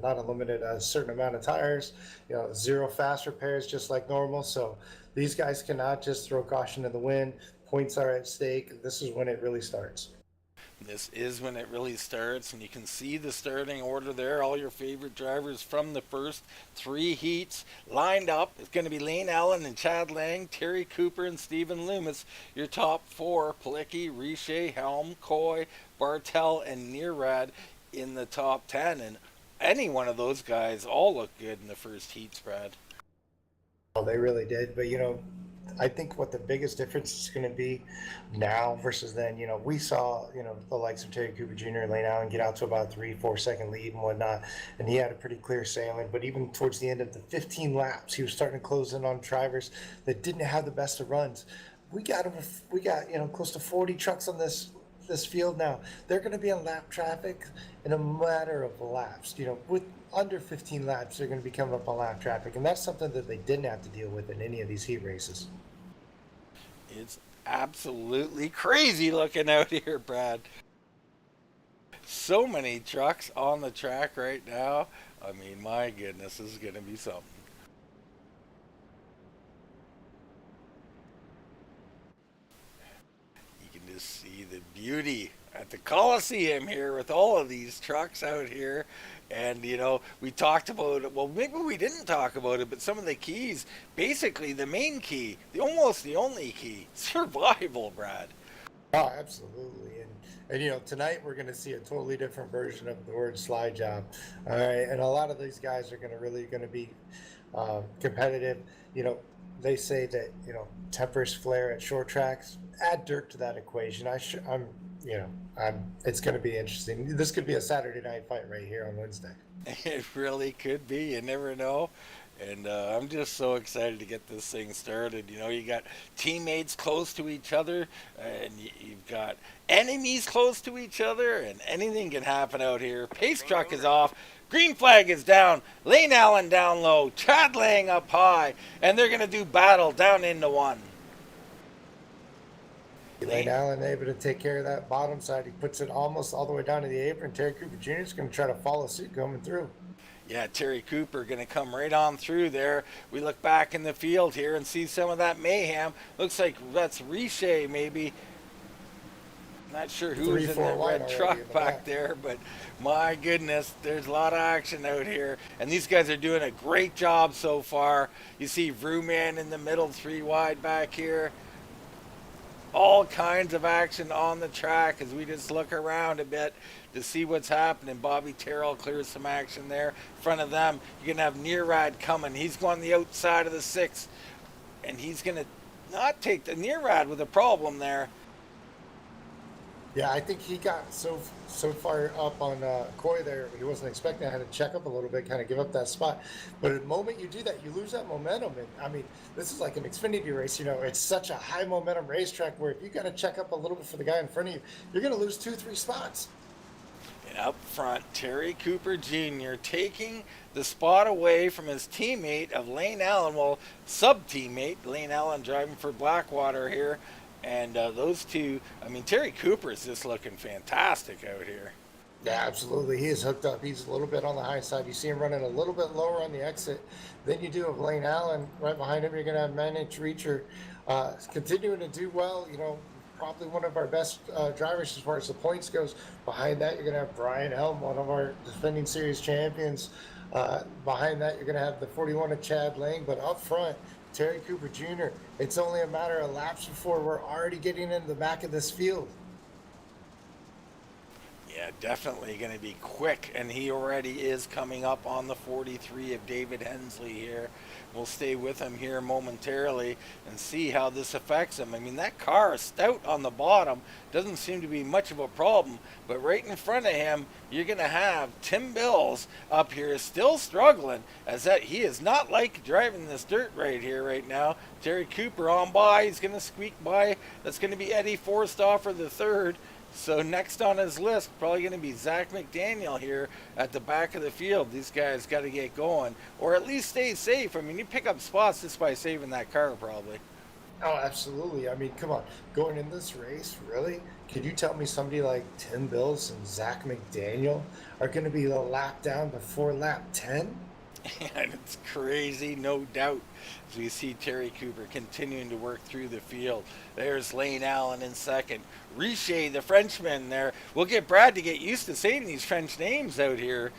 not unlimited, a certain amount of tires, you know, 0 fast repairs just like normal. So these guys cannot just throw caution to the wind. Points are at stake. This is when it really starts. This is when it really starts, and you can see the starting order there. All your favorite drivers from the first 3 heats lined up. It's going to be Lane Allen and Chad Lang, Terry Cooper and Stephen Loomis. Your top 4, Palicki, Richer, Helm, Coy, Bartel, and Nearad in the top 10. And any one of those guys all look good in the first heats, Brad. Oh, they really did. But, you know, I think what the biggest difference is going to be now versus then, you know, we saw, you know, the likes of Terry Cooper Jr. and Lane Allen get out to about 3-4 second lead and whatnot, and he had a pretty clear sailing. But even towards the end of the 15 laps, he was starting to close in on drivers that didn't have the best of runs. We got you know, close to 40 trucks on this field now. They're going to be in lap traffic in a matter of laps. You know, with under 15 laps, they're going to be coming up on lap traffic, and that's something that they didn't have to deal with in any of these heat races. It's absolutely crazy looking out here, Brad. So many trucks on the track right now. I mean, my goodness, this is going to be something. You can just see the beauty at the Coliseum here with all of these trucks out here. And, you know, we talked about it. Well, maybe we didn't talk about it, but some of the keys, basically the main key, almost the only key, survival, Brad. Oh, absolutely. And you know, tonight we're going to see a totally different version of the word slide job. All right. And a lot of these guys are going to be competitive. You know, they say that, you know, tempers flare at short tracks. Add dirt to that equation. It's going to be interesting. This could be a Saturday night fight right here on Wednesday. It really could be. You never know. And I'm just so excited to get this thing started. You know, you got teammates close to each other, and you've got enemies close to each other, and anything can happen out here. Pace truck is off. Green flag is down. Lane Allen down low. Chad Lang up high. And they're going to do battle down into 1. Lane Allen able to take care of that bottom side. He puts it almost all the way down to the apron. Terry Cooper Jr. is going to try to follow suit coming through. Yeah, Terry Cooper going to come right on through there. We look back in the field here and see some of that mayhem. Looks like that's Richer maybe. Not sure who's in that red truck back there, but my goodness, there's a lot of action out here. And these guys are doing a great job so far. You see Vrooman in the middle, 3 wide back here. All kinds of action on the track as we just look around a bit to see what's happening. Bobby Terrell clears some action there. In front of them, you're going to have Nearad coming. He's going the outside of the 6, and he's going to not take the Nearad with a problem there. Yeah, I think he got so far up on Coy there, he wasn't expecting. I had to check up a little bit, kind of give up that spot. But at the moment you do that, you lose that momentum. And I mean, this is like an Xfinity race. You know, it's such a high momentum racetrack where if you got to check up a little bit for the guy in front of you, you're going to lose 2-3 spots. And up front, Terry Cooper Jr. taking the spot away from his teammate of Lane Allen. Well, sub-teammate, Lane Allen driving for Blackwater here. And those two, I mean, Terry Cooper is just looking fantastic out here. Yeah, absolutely. He is hooked up. He's a little bit on the high side. You see him running a little bit lower on the exit than you do of Lane Allen. Right behind him, you're going to have Mannix Richer continuing to do well. You know, probably one of our best drivers as far as the points goes. Behind that, you're going to have Brian Helm, one of our defending series champions. Behind that, you're going to have the 41 of Chad Lang. But up front, Terry Cooper Jr., it's only a matter of laps before we're already getting into the back of this field. Yeah, definitely going to be quick, and he already is coming up on the 43 of David Hensley here. We'll stay with him here momentarily and see how this affects him. I mean, that car is stout on the bottom. Doesn't seem to be much of a problem, but right in front of him, you're going to have Tim Bills up here still struggling, as that he is not like driving this dirt right here right now. Terry Cooper on by. He's going to squeak by. That's going to be Eddie Forstoffer the third. So next on his list, probably going to be Zach McDaniel here at the back of the field. These guys got to get going, or at least stay safe. I mean, you pick up spots just by saving that car, probably. Oh, absolutely. I mean, come on. Going in this race, really? Could you tell me somebody like Tim Bills and Zach McDaniel are going to be a lap down before lap 10? And it's crazy, no doubt, as we see Terry Cooper continuing to work through the field. There's Lane Allen in second. Richer, the Frenchman, there. We'll get Brad to get used to saying these French names out here.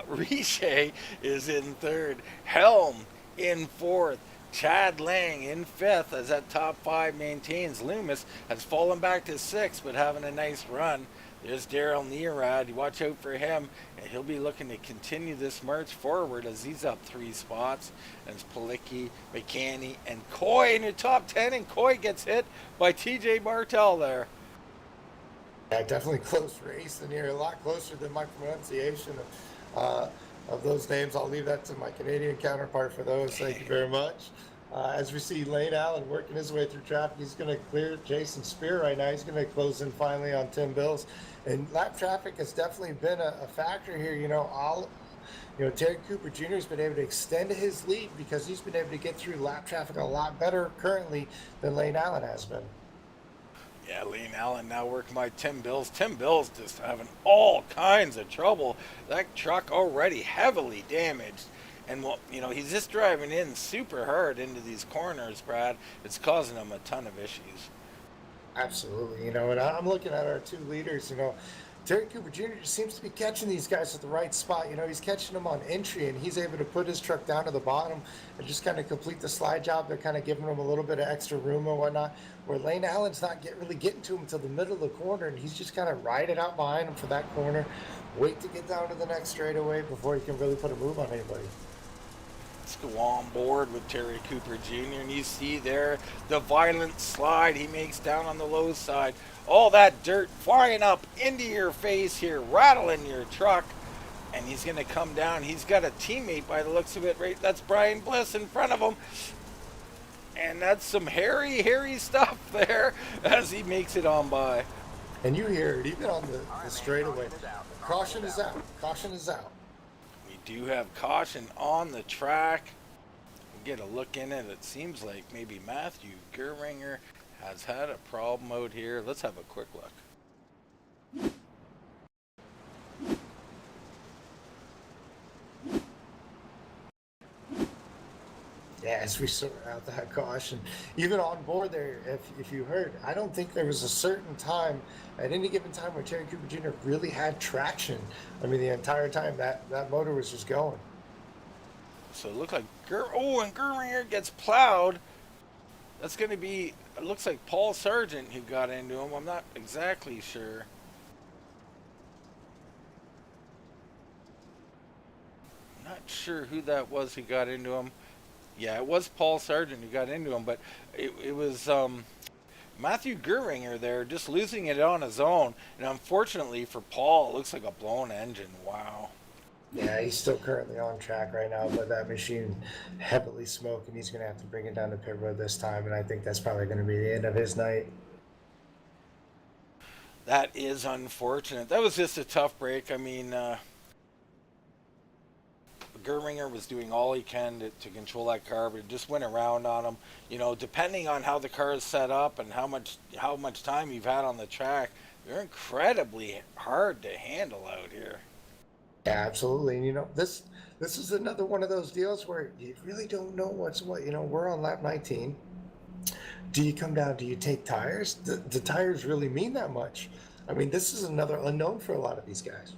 Richer is in third. Helm in fourth. Chad Lang in fifth as that top five maintains. Loomis has fallen back to sixth, but having a nice run. There's Daryl Nearad. You watch out for him, and he'll be looking to continue this march forward as he's up 3 spots. And it's Palicki, McCanny, and Coy in your top 10, and Coy gets hit by TJ Martell there. Yeah, definitely close race in here, a lot closer than my pronunciation of those names. I'll leave that to my Canadian counterpart for those. Thank you very much. As we see Lane Allen working his way through traffic, he's going to clear Jason Spear right now. He's going to close in finally on Tim Bills. And lap traffic has definitely been a factor here. Terry Cooper Jr. has been able to extend his lead because he's been able to get through lap traffic a lot better currently than Lane Allen has been. Yeah, Lane Allen now working by Tim Bills. Tim Bills just having all kinds of trouble. That truck already heavily damaged. And, he's just driving in super hard into these corners, Brad. It's causing him a ton of issues. Absolutely. And I'm looking at our two leaders, Terry Cooper Jr. just seems to be catching these guys at the right spot. He's catching them on entry, and he's able to put his truck down to the bottom and just kind of complete the slide job. They're kind of giving him a little bit of extra room and whatnot, where Lane Allen's not really getting to him until the middle of the corner, and he's just kind of riding out behind him for that corner, wait to get down to the next straightaway before he can really put a move on anybody. Let's go on board with Terry Cooper Jr. And you see there the violent slide he makes down on the low side. All that dirt flying up into your face here, rattling your truck. And he's going to come down. He's got a teammate by the looks of it, right? That's Brian Bliss in front of him. And that's some hairy stuff there as he makes it on by. And you hear it even on the straightaway. Caution is out. Caution is out. We do have caution on the track. We'll get a look in it. It seems like maybe Matthew Gerringer has had a problem out here. Let's have a quick look. Yeah, as we sort out that caution, even on board there, if you heard, I don't think there was a certain time at any given time where Terry Cooper Jr. really had traction. I mean, the entire time that motor was just going. So it looked like and Gerringer gets plowed. That's going to be, it looks like Paul Sargent who got into him. I'm not exactly sure. Not sure who that was who got into him. Yeah, it was Paul Sargent who got into him, but it was Matthew Gerringer there just losing it on his own. And unfortunately for Paul, it looks like a blown engine. Wow. Yeah, he's still currently on track right now, but that machine heavily smoking. He's going to have to bring it down to pit road this time, and I think that's probably going to be the end of his night. That is unfortunate. That was just a tough break. I mean, Gerringer was doing all he can to control that car, but it just went around on him. Depending on how the car is set up and how much time you've had on the track, they're incredibly hard to handle out here. Yeah, absolutely. And this is another one of those deals where you really don't know what's what. We're on lap 19. Do you come down? Do you take tires? The tires really mean that much. I mean, this is another unknown for a lot of these guys.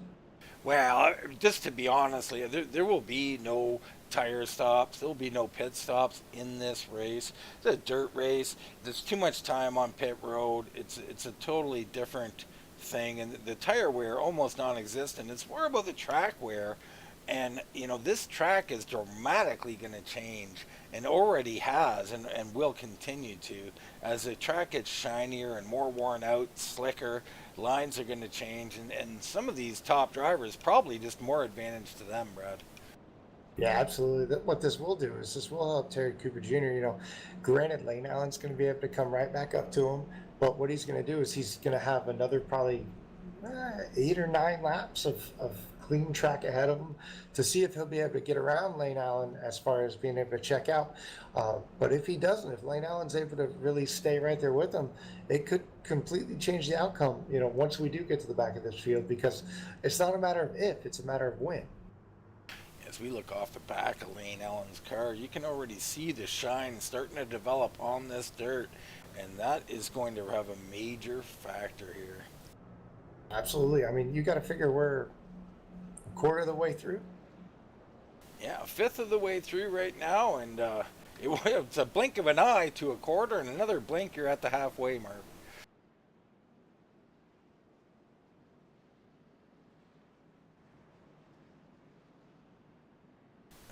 Well, just to be honest, there will be no tire stops. There will be no pit stops in this race. It's a dirt race. There's too much time on pit road. It's a totally different thing, and the tire wear almost non-existent. It's more about the track wear, and this track is dramatically going to change, and already has, and will continue to, as the track gets shinier and more worn out, slicker. Lines are going to change, and some of these top drivers probably just more advantage to them, Brad. Yeah, absolutely. What this will do is this will help Terry Cooper Jr. Granted, Lane Allen's going to be able to come right back up to him, but what he's going to do is he's going to have another probably 8 or 9 laps of clean track ahead of him to see if he'll be able to get around Lane Allen as far as being able to check out. But if he doesn't, if Lane Allen's able to really stay right there with him, it could completely change the outcome, once we do get to the back of this field, because it's not a matter of if, it's a matter of when. As we look off the back of Lane Allen's car, you can already see the shine starting to develop on this dirt, and that is going to have a major factor here. Absolutely. I mean, you got to figure we're a quarter of the way through. Yeah, a fifth of the way through right now, and it's a blink of an eye to a quarter, and another blink you're at the halfway mark.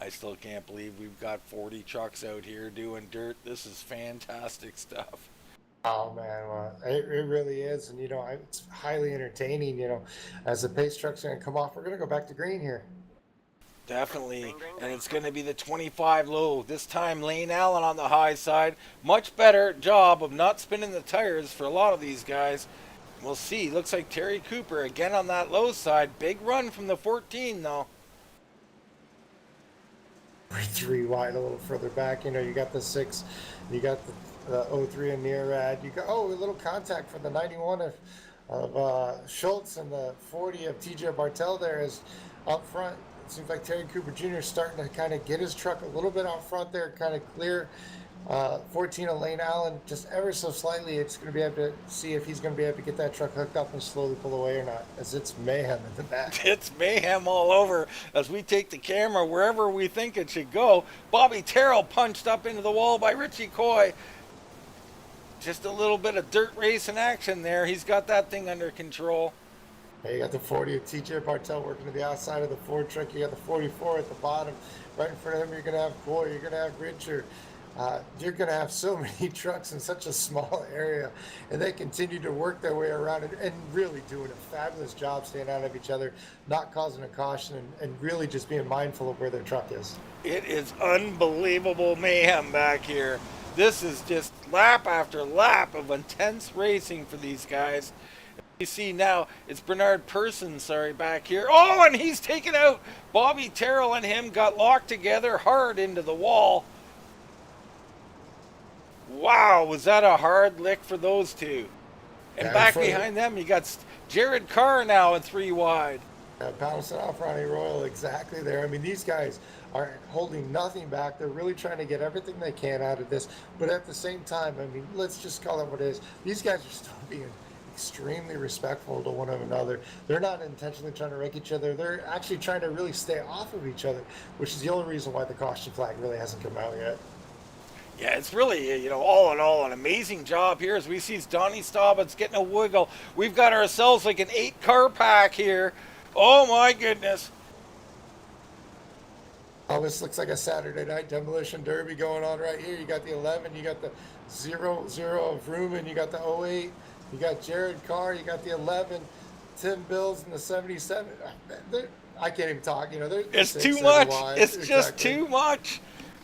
I still can't believe we've got 40 trucks out here doing dirt. This is fantastic stuff. Oh man, well, it really is, and it's highly entertaining. As the pace truck's going to come off, we're going to go back to green here. Definitely, and it's going to be the 25 low. This time Lane Allen on the high side. Much better job of not spinning the tires for a lot of these guys. We'll see. Looks like Terry Cooper again on that low side. Big run from the 14 though. 3 wide a little further back. You got the 6, you got the 03 and Nearad. You got a little contact for the 91 of Schultz, and the 40 of TJ Bartel there is up front. It seems like Terry Cooper Jr. is starting to kind of get his truck a little bit out front there, kind of clear. 14 of Lane Allen, just ever so slightly. It's going to be able to see if he's going to be able to get that truck hooked up and slowly pull away or not, as it's mayhem at the back. It's mayhem all over as we take the camera wherever we think it should go. Bobby Terrell punched up into the wall by Richie Coy. Just a little bit of dirt racing action there. He's got that thing under control. Hey, you got the 40 of TJ Bartel working to the outside of the Ford truck. You got the 44 at the bottom. Right in front of him, you're going to have Coy. You're going to have Richer. You're going to have so many trucks in such a small area, and they continue to work their way around it and really doing a fabulous job staying out of each other, not causing a caution, and really just being mindful of where their truck is. It is unbelievable mayhem back here. This is just lap after lap of intense racing for these guys. You see now, it's Bernard Person, back here. Oh, and he's taken out. Bobby Terrell and him got locked together hard into the wall. Wow, was that a hard lick for those two? And Yeah, back for- behind them, you got Jared Carr now in 3 wide. Bouncing off Ronnie Royal exactly there. I mean, these guys are holding nothing back. They're really trying to get everything they can out of this. But at the same time, I mean, let's just call it what it is. These guys are still being extremely respectful to one another. They're not intentionally trying to wreck each other. They're actually trying to really stay off of each other, which is the only reason why the caution flag really hasn't come out yet. Yeah, it's really, all in all, an amazing job here as we see Donnie Staubitz getting a wiggle. We've got ourselves like an 8-car pack here. Oh my goodness. Oh, this looks like a Saturday night demolition derby going on right here. You got the 11, you got the 0 of Ruman, you got the 08, you got Jared Carr, you got the 11, Tim Bills, and the 77. I can't even talk. It's too much. It's just too much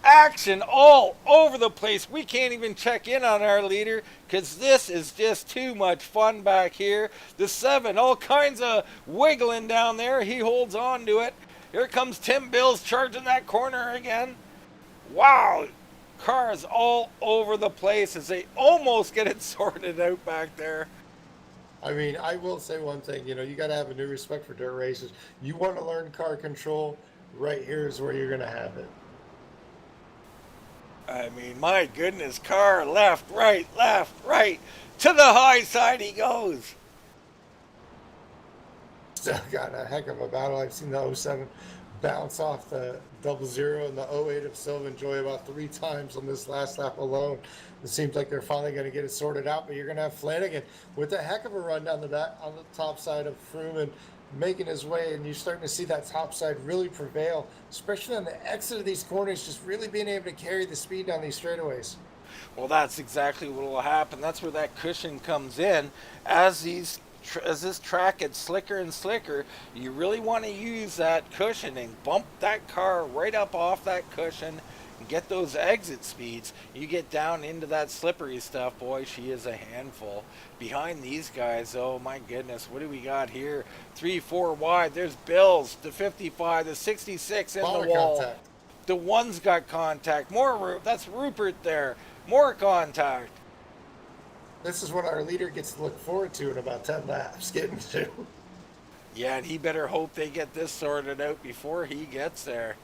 action all over the place. We can't even check in on our leader because this is just too much fun back here. The 7, all kinds of wiggling down there. He holds on to it. Here comes Tim Bills charging that corner again. Wow, cars all over the place as they almost get it sorted out back there. I mean, I will say one thing. You got to have a new respect for dirt races. You want to learn car control, right here is where you're going to have it. I mean, my goodness, Carr left, right, to the high side he goes. Still got a heck of a battle. I've seen the 07 bounce off the 00 and the 08 of Sylvan Joy about 3 times on this last lap alone. It seems like they're finally going to get it sorted out, but you're going to have Flanagan with a heck of a run down the back on the top side of Fruman, making his way, and you're starting to see that top side really prevail, especially on the exit of these corners, just really being able to carry the speed down these straightaways. Well, that's exactly what will happen. That's where that cushion comes in. As this track gets slicker and slicker, you really want to use that cushion and bump that car right up off that cushion and get those exit speeds. You get down into that slippery stuff, boy, she is a handful. Behind these guys, oh my goodness, what do we got here? 3, 4 wide. There's Bills, the 55, the 66 in Baller the wall. contact. The one's got contact. That's Rupert there. More contact. This is what our leader gets to look forward to in about 10 laps, getting to. Yeah, and he better hope they get this sorted out before he gets there.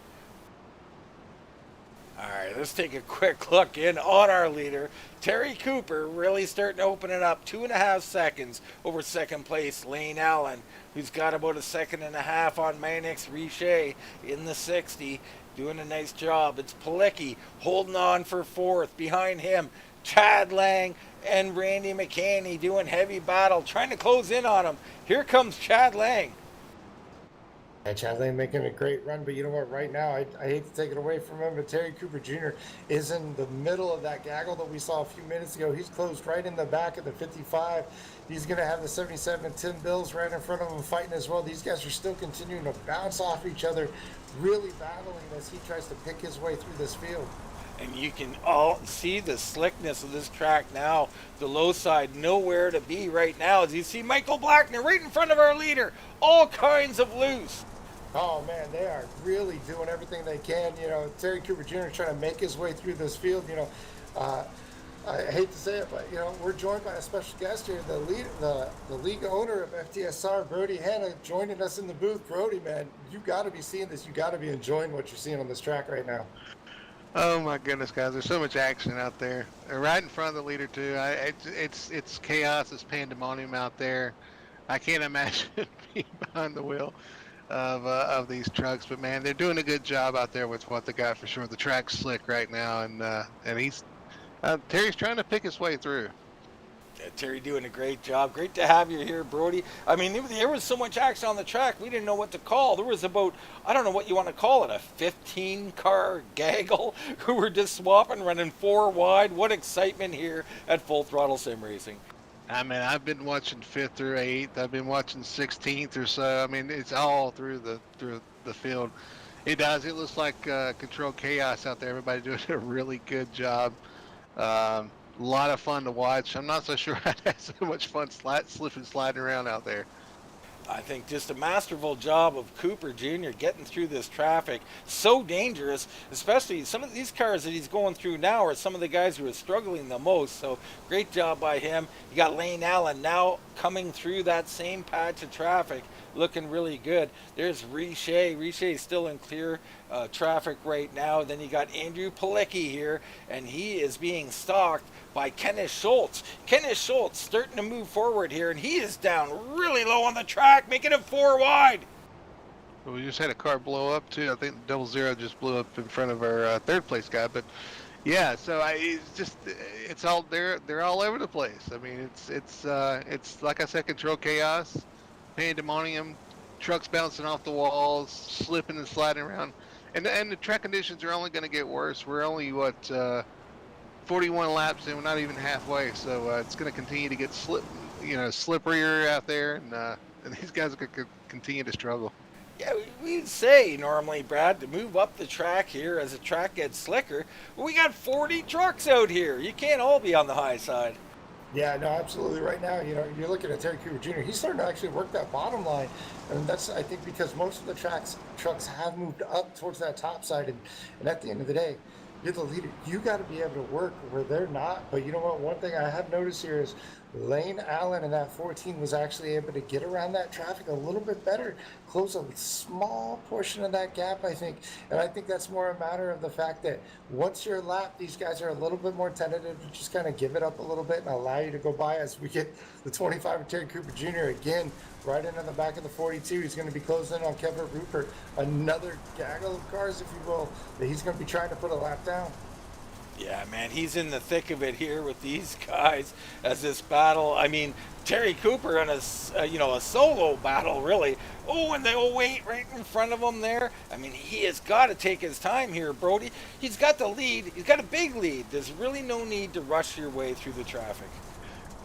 All right, let's take a quick look in on our leader. Terry Cooper really starting to open it up. 2.5 seconds over second place, Lane Allen, who's got about a second and a half on Mannix Richer in the 60. Doing a nice job. It's Pilecki holding on for fourth. Behind him, Chad Lang and Randy McCanny doing heavy battle, trying to close in on him. Here comes Chad Lang. And Chad Lane making a great run, but you know what? Right now, I hate to take it away from him, but Terry Cooper Jr. is in the middle of that gaggle that we saw a few minutes ago. He's closed right in the back of the 55. He's going to have the 77 and Tim Bills right in front of him fighting as well. These guys are still continuing to bounce off each other, really battling as he tries to pick his way through this field. And you can all see the slickness of this track now. The low side nowhere to be right now. As you see Michael Blackner right in front of our leader. All kinds of loose. Oh man, they are really doing everything they can. You know, Terry Cooper Jr. is trying to make his way through this field. You know, I hate to say it, but you know, we're joined by a special guest here, the league owner of FTSR, Brody Hanna, joining us in the booth. Brody, man, you got to be seeing this. You got to be enjoying what you're seeing on this track right now. Oh my goodness, guys! There's so much action out there. Right in front of the leader too. It's chaos. It's pandemonium out there. I can't imagine being behind the wheel of these trucks, but man, they're doing a good job out there with what they got for sure. The track's slick right now, and he's Terry's trying to pick his way through. Terry doing a great job. Great to have you here, Brody. I mean, there was so much action on the track, we didn't know what to call. There was about, I don't know what you want to call it, a 15-car gaggle who were just swapping, running 4 wide. What excitement here at Full Throttle Sim Racing. I mean, I've been watching 5th through 8th. I've been watching 16th or so. I mean, it's all through the field. It does. It looks like controlled chaos out there. Everybody doing a really good job. A lot of fun to watch. I'm not so sure I'd have so much fun slipping, sliding around out there. I think just a masterful job of Cooper Jr. getting through this traffic. So dangerous, especially some of these cars that he's going through now are some of the guys who are struggling the most. So great job by him. You got Lane Allen now coming through that same patch of traffic, looking really good. There's Richer. Richer is still in clear traffic right now. Then you got Andrew Pilecki here, and he is being stalked by Kenneth Schultz. Kenneth Schultz starting to move forward here, and he is down really low on the track, making it 4 wide. Well, we just had a car blow up too. I think 00 just blew up in front of our third place guy. But yeah, so it's all they're all over the place. I mean, it's like I said, controlled chaos, pandemonium, trucks bouncing off the walls, slipping and sliding around, and the track conditions are only going to get worse. We're only 41 laps and we're not even halfway, so it's going to continue to get slipperier out there, and these guys are going to continue to struggle. Yeah, we'd say normally, Brad, to move up the track here as the track gets slicker. We got 40 trucks out here. You can't all be on the high side. Yeah, no, absolutely. Right now, you know, you're looking at Terry Cooper Jr. He's starting to actually work that bottom line, and that's, I think, because most of the trucks have moved up towards that top side, and at the end of the day, you're the leader. You got to be able to work where they're not. But you know what? One thing I have noticed here is Lane Allen in that 14 was actually able to get around that traffic a little bit better, close a small portion of that gap, I think. And I think that's more a matter of the fact that once you're lapped, these guys are a little bit more tentative to just kind of give it up a little bit and allow you to go by as we get the 25 of Terry Cooper Jr. again right into the back of the 42. He's going to be closing in on Kevin Rupert. Another gaggle of cars, if you will, that he's going to be trying to put a lap down. Yeah, man, he's in the thick of it here with these guys as this battle. I mean, Terry Cooper in a solo battle, really. Oh, and the 08 right in front of him there. I mean, he has got to take his time here, Brody. He's got the lead. He's got a big lead. There's really no need to rush your way through the traffic.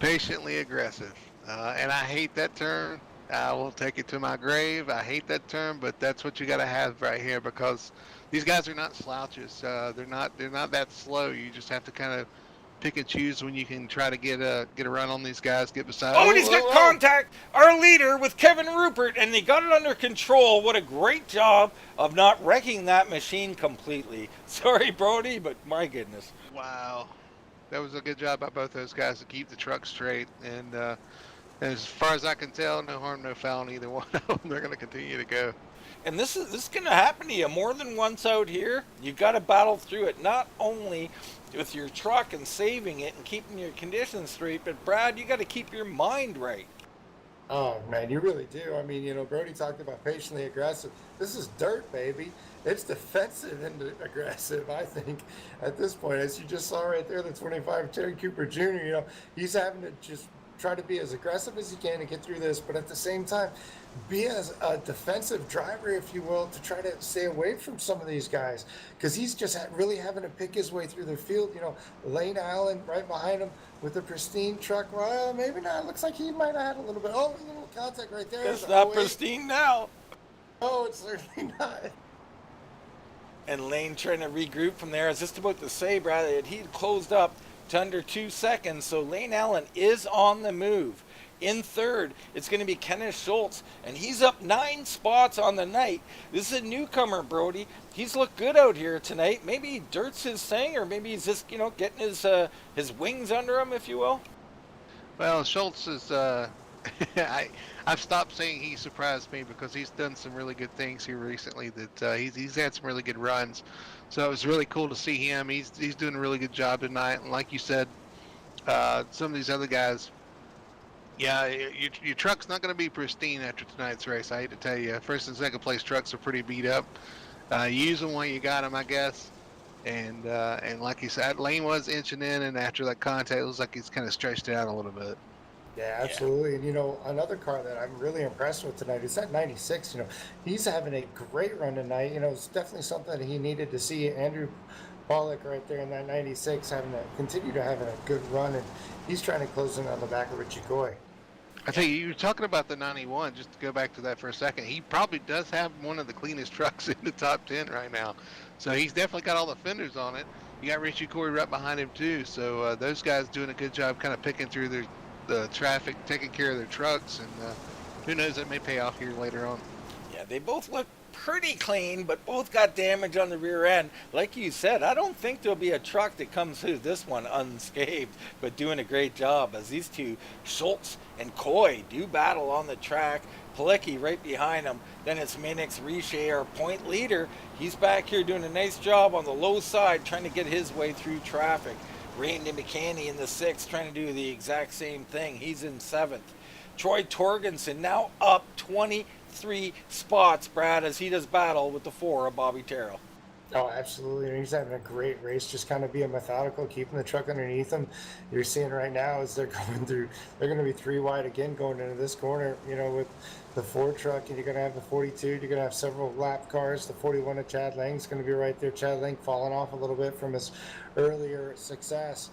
Patiently aggressive, and I hate that term, I will take it to my grave. I hate that term, but that's what you got to have right here because these guys are not slouches. They're not that slow. You just have to kind of pick and choose when you can try to get a run on these guys. Get beside. Oh, and Oh, he's got oh, contact. Our leader with Kevin Rupert, and they got it under control. What a great job of not wrecking that machine completely. Sorry, Brody, but my goodness. oh. Wow, that was a good job by both those guys to keep the truck straight. And as far as I can tell, no harm, no foul in either one of them. They're going to continue to go. And this is going to happen to you more than once out here. You got to battle through it, not only with your truck and saving it and keeping your conditions straight, but Brad, you got to keep your mind right. Oh man, you really do. I mean, Brody talked about patiently aggressive. This is dirt, baby. It's defensive and aggressive, I think, at this point. As you just saw right there, the 25 Terry Cooper Jr., he's having to just try to be as aggressive as he can to get through this, but at the same time, be as a defensive driver, if you will, to try to stay away from some of these guys, because he's just really having to pick his way through the field. Lane Allen right behind him with a pristine truck. Well, maybe not. It looks like he might have had a little bit. Oh, a little contact right there. It's not pristine now. Oh, it's certainly not. And Lane trying to regroup from there. I was just about to say, Brad, that he'd closed up to under 2 seconds, so Lane Allen is on the move. In third, it's going to be Kenneth Schultz, and he's up 9 spots on the night. This is a newcomer, Brody. He's looked good out here tonight. Maybe dirt's his thing, or maybe he's just, getting his wings under him, if you will. Well, Schultz is. I've stopped saying he surprised me because he's done some really good things here recently. That he's had some really good runs, so it was really cool to see him. He's doing a really good job tonight, and like you said, some of these other guys. Yeah, your truck's not going to be pristine after tonight's race. I hate to tell you. First and second place trucks are pretty beat up. Use them while you got them, I guess. And like you said, Lane was inching in, and after that contact, it looks like he's kind of stretched it out a little bit. Yeah, absolutely. And another car that I'm really impressed with tonight is that 96. He's having a great run tonight. It's definitely something that he needed to see. Andrew Pollock right there in that 96 continue to having a good run, and he's trying to close in on the back of Richie Coy. I tell you were talking about the 91, just to go back to that for a second. He probably does have one of the cleanest trucks in the top 10 right now. So he's definitely got all the fenders on it. You got Richie Corey right behind him, too. So those guys doing a good job kind of picking through the traffic, taking care of their trucks. And who knows, that may pay off here later on. Yeah, they both look pretty clean, but both got damage on the rear end. Like you said, I don't think there'll be a truck that comes through this one unscathed, but doing a great job as these two, Schultz and Coy, do battle on the track. Pilecki right behind them. Then it's Mannix Richer, our point leader. He's back here doing a nice job on the low side, trying to get his way through traffic. Randy McCanny in the 6th, trying to do the exact same thing. He's in 7th. Troy Torgensen now up 23 spots, Brad, as he does battle with the 4 of Bobby Terrell. Oh, absolutely. And he's having a great race, just kind of being methodical, keeping the truck underneath him. You're seeing right now as they're going through, they're going to be 3 wide again going into this corner, with the 4 truck, and you're going to have the 42. You're going to have several lap cars. The 41 of Chad Lang's going to be right there. Chad Lang falling off a little bit from his earlier success.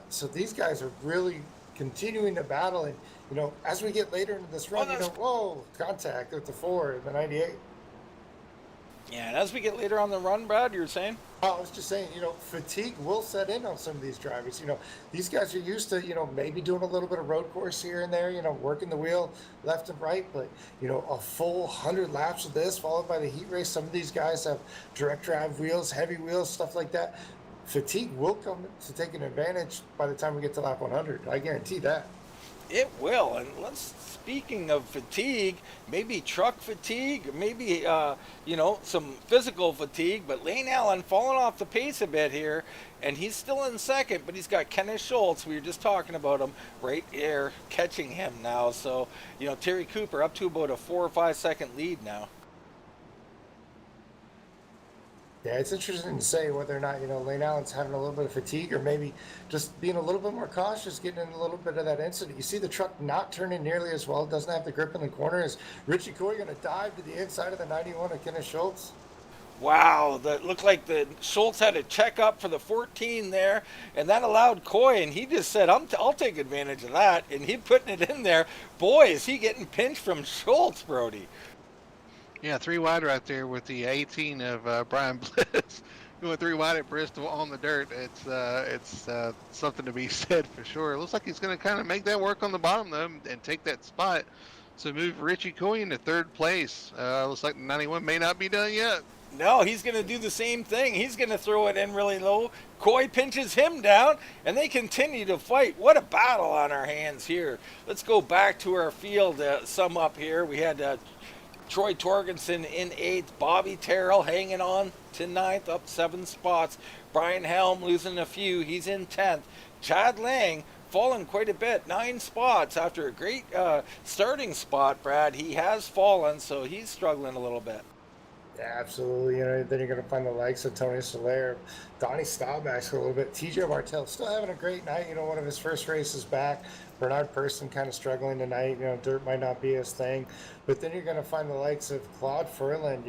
So these guys are really continuing to battle. And, as we get later into this run, whoa, contact with the 4, the 98. Yeah, and as we get later on the run, Brad, you were saying? I was just saying, fatigue will set in on some of these drivers. These guys are used to, maybe doing a little bit of road course here and there, working the wheel left and right. But, a full 100 laps of this followed by the heat race. Some of these guys have direct drive wheels, heavy wheels, stuff like that. Fatigue will come to take an advantage by the time we get to lap 100. I guarantee that. It will. And speaking of fatigue, maybe truck fatigue, maybe, some physical fatigue, but Lane Allen falling off the pace a bit here, and he's still in 2nd, but he's got Kenneth Schultz. We were just talking about him right there, catching him now. So, Terry Cooper up to about a 4 or 5 second lead now. Yeah, it's interesting to say whether or not, Lane Allen's having a little bit of fatigue or maybe just being a little bit more cautious, getting in a little bit of that incident. You see the truck not turning nearly as well. It doesn't have the grip in the corner. Is Richie Coy going to dive to the inside of the 91 of Kenneth Schultz? Wow, that looked like the Schultz had a check up for the 14 there, and that allowed Coy, and he just said, I'll take advantage of that, and he putting it in there. Boy, is he getting pinched from Schultz, Brody. Yeah, 3 wide right there with the 18 of Brian Bliss. Going 3 wide at Bristol on the dirt. It's something to be said for sure. It looks like he's going to kind of make that work on the bottom though, and take that spot. So move Richie Coy into third place. Looks like 91 may not be done yet. No, he's going to do the same thing. He's going to throw it in really low. Coy pinches him down, and they continue to fight. What a battle on our hands here. Let's go back to our field sum up here. We had Troy Torgensen in 8th, Bobby Terrell hanging on to 9th, up 7 spots. Brian Helm losing a few, he's in 10th. Chad Lang fallen quite a bit, 9 spots after a great starting spot, Brad. He has fallen, so he's struggling a little bit. Yeah, absolutely. Then you're going to find the likes of Tony Soler, Donnie Staubach a little bit. TJ Martell still having a great night. One of his first races back. Bernard Person kind of struggling tonight. Dirt might not be his thing. But then you're going to find the likes of Claude Furland,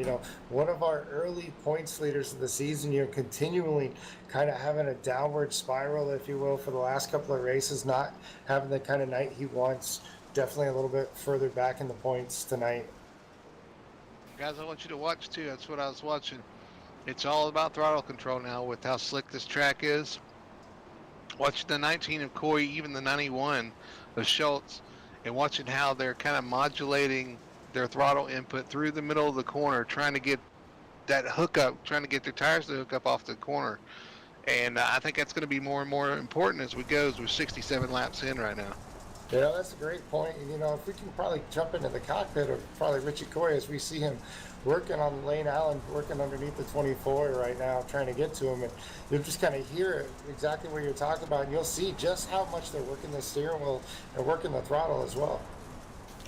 one of our early points leaders of the season, continually kind of having a downward spiral, if you will, for the last couple of races, not having the kind of night he wants. Definitely a little bit further back in the points tonight. Guys, I want you to watch too. That's what I was watching. It's all about throttle control now with how slick this track is. Watching the 19 of Coy, even the 91 of Schultz, and watching how they're kind of modulating their throttle input through the middle of the corner, trying to get that hookup, trying to get their tires to hook up off the corner. And I think that's going to be more and more important as we go, as we're 67 laps in right now. That's a great point. If we can probably jump into the cockpit of probably Richie Coy as we see him working on Lane Allen, working underneath the 24 right now, trying to get to him, and you'll just kind of hear it, exactly what you're talking about, and you'll see just how much they're working the steering wheel and working the throttle as well.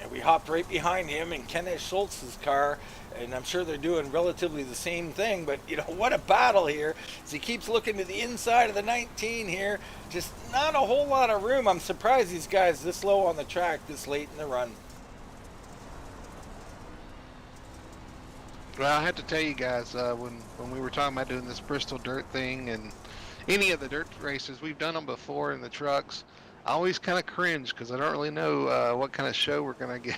And we hopped right behind him in Kenneth Schultz's car, and I'm sure they're doing relatively the same thing, but what a battle here as he keeps looking to the inside of the 19 here. Just not a whole lot of room. I'm surprised these guys this low on the track this late in the run. Well, I have to tell you guys, when we were talking about doing this Bristol dirt thing and any of the dirt races, we've done them before in the trucks. I always kind of cringe because I don't really know what kind of show we're gonna get,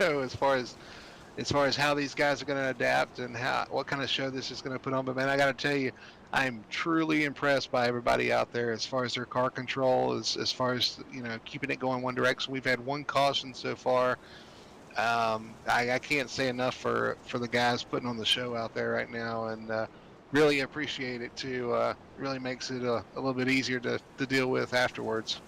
as far as how these guys are gonna adapt and what kind of show this is gonna put on. But man, I gotta tell you, I'm truly impressed by everybody out there as far as their car control, as far as keeping it going one direction. We've had one caution so far. I can't say enough for the guys putting on the show out there right now, and really appreciate it too. Really makes it a little bit easier to deal with afterwards.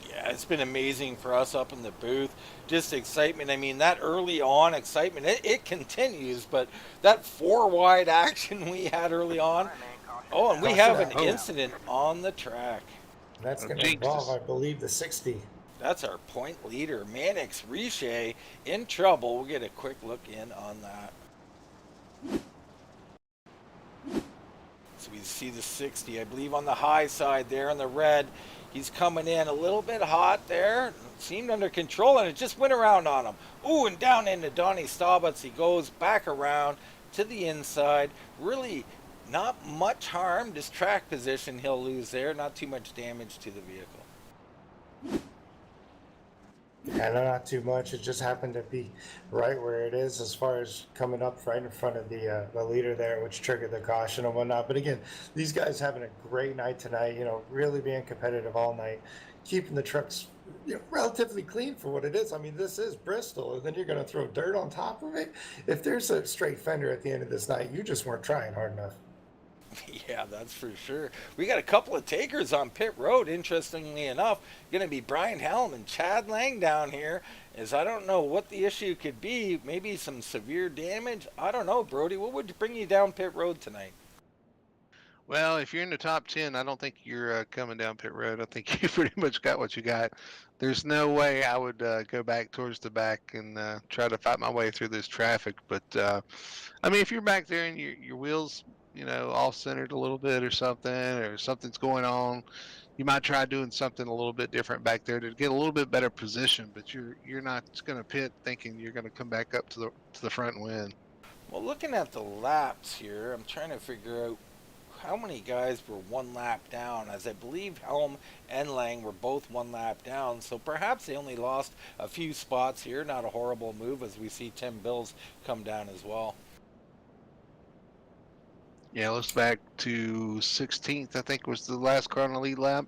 Yeah, it's been amazing for us up in the booth. Just excitement. I mean, that early on excitement, it continues, but that 4 wide action we had early on. Oh, and we have an incident on the track. That's going to involve, I believe, the 60. That's our point leader, Mannix Richer, in trouble. We'll get a quick look in on that. So we see the 60, I believe, on the high side there on the red. He's coming in a little bit hot there. Seemed under control, and it just went around on him. Ooh, and down into Donnie Staubach. He goes back around to the inside. Really not much harm. Just track position he'll lose there. Not too much damage to the vehicle. Yeah, no, not too much. It just happened to be right where it is as far as coming up right in front of the leader there, which triggered the caution and whatnot. But again, these guys having a great night tonight, really being competitive all night, keeping the trucks relatively clean for what it is. I mean, this is Bristol, and then you're going to throw dirt on top of it. If there's a straight fender at the end of this night, you just weren't trying hard enough. Yeah, that's for sure. We got a couple of takers on pit road, interestingly enough. Going to be Brian Helm and Chad Lang down here. As I don't know what the issue could be. Maybe some severe damage. I don't know, Brody. What would bring you down pit road tonight? Well, if you're in the top 10, I don't think you're coming down pit road. I think you pretty much got what you got. There's no way I would go back towards the back and try to fight my way through this traffic. But, I mean, if you're back there and your wheels, off-centered a little bit or something's going on, you might try doing something a little bit different back there to get a little bit better position. But you're not going to pit thinking you're going to come back up to the front and win. Well, look looking at the laps here, I'm trying to figure out how many guys were one lap down, as I believe Helm and Lang were both one lap down, so perhaps they only lost a few spots here. Not a horrible move, as we see Tim Bills come down as well. Yeah, let's back to 16th, I think was the last car on the lead lap.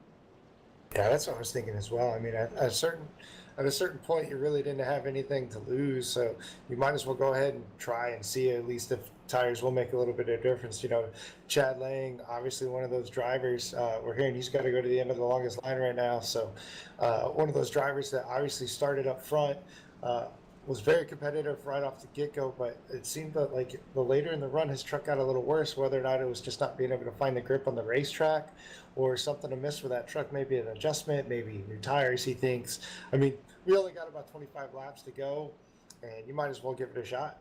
Yeah, that's what I was thinking as well. I mean, at a certain point, you really didn't have anything to lose, so you might as well go ahead and try and see at least if tires will make a little bit of difference. You know, Chad Lang, obviously one of those drivers. We're hearing he's got to go to the end of the longest line right now. So, one of those drivers that obviously started up front. Was very competitive right off the get-go, but it seemed that like the later in the run his truck got a little worse, whether or not it was just not being able to find the grip on the racetrack or something amiss with that truck, maybe an adjustment, maybe new tires, he thinks. I mean, we only got about 25 laps to go, and you might as well give it a shot.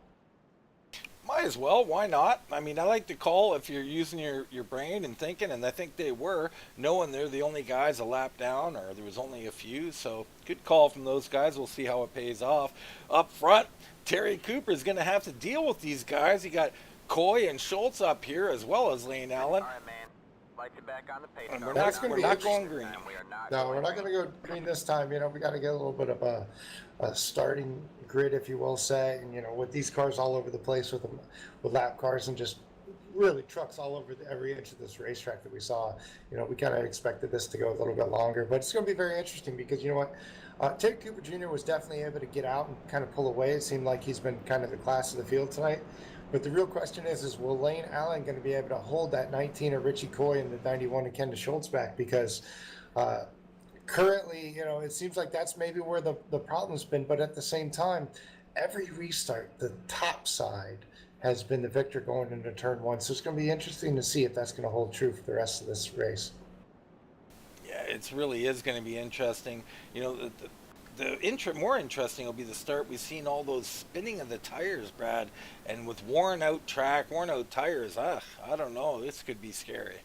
Might as well, why not? I mean, I like to call if you're using your brain and thinking, and I think they were, knowing they're the only guys a lap down, or there was only a few, so good call from those guys. We'll see how it pays off. Up front, Terry Cooper's going to have to deal with these guys. You got Coy and Schultz up here, as well as Lane Allen. All right, man. Light you back on the pace. And car. we're not going green. We are not No, going we're not going to go green this time. You know, we got to get a little bit of a starting grid, if you will, set. And you know, with these cars all over the place, with lap cars and just really trucks all over every inch of this racetrack that we saw, you know, we kind of expected this to go a little bit longer. But it's going to be very interesting because you know what, Terry Cooper Jr. was definitely able to get out and kind of pull away. It seemed like he's been kind of the class of the field tonight. But the real question is will Lane Allen going to be able to hold that 19 of Richie Coy and the 91 of Kendall Schultz back? Because currently, you know, it seems like that's maybe where the problem's been. But at the same time, every restart, the top side has been the victor going into turn one. So it's going to be interesting to see if that's going to hold true for the rest of this race. Yeah, it really is going to be interesting. You know, more interesting will be the start. We've seen all those spinning of the tires, Brad, and with worn out track, worn out tires, I don't know, this could be scary.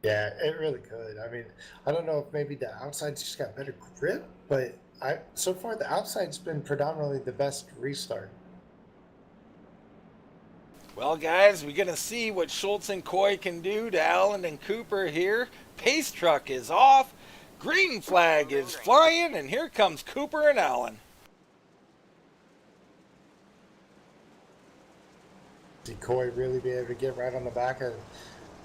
Yeah, it really could. I mean, I don't know if maybe the outside's just got better grip, but so far the outside's been predominantly the best restart. Well, guys, we're going to see what Schultz and Coy can do to Allen and Cooper here. Pace truck is off. Green flag is flying, and here comes Cooper and Allen. See Coy really be able to get right on the back of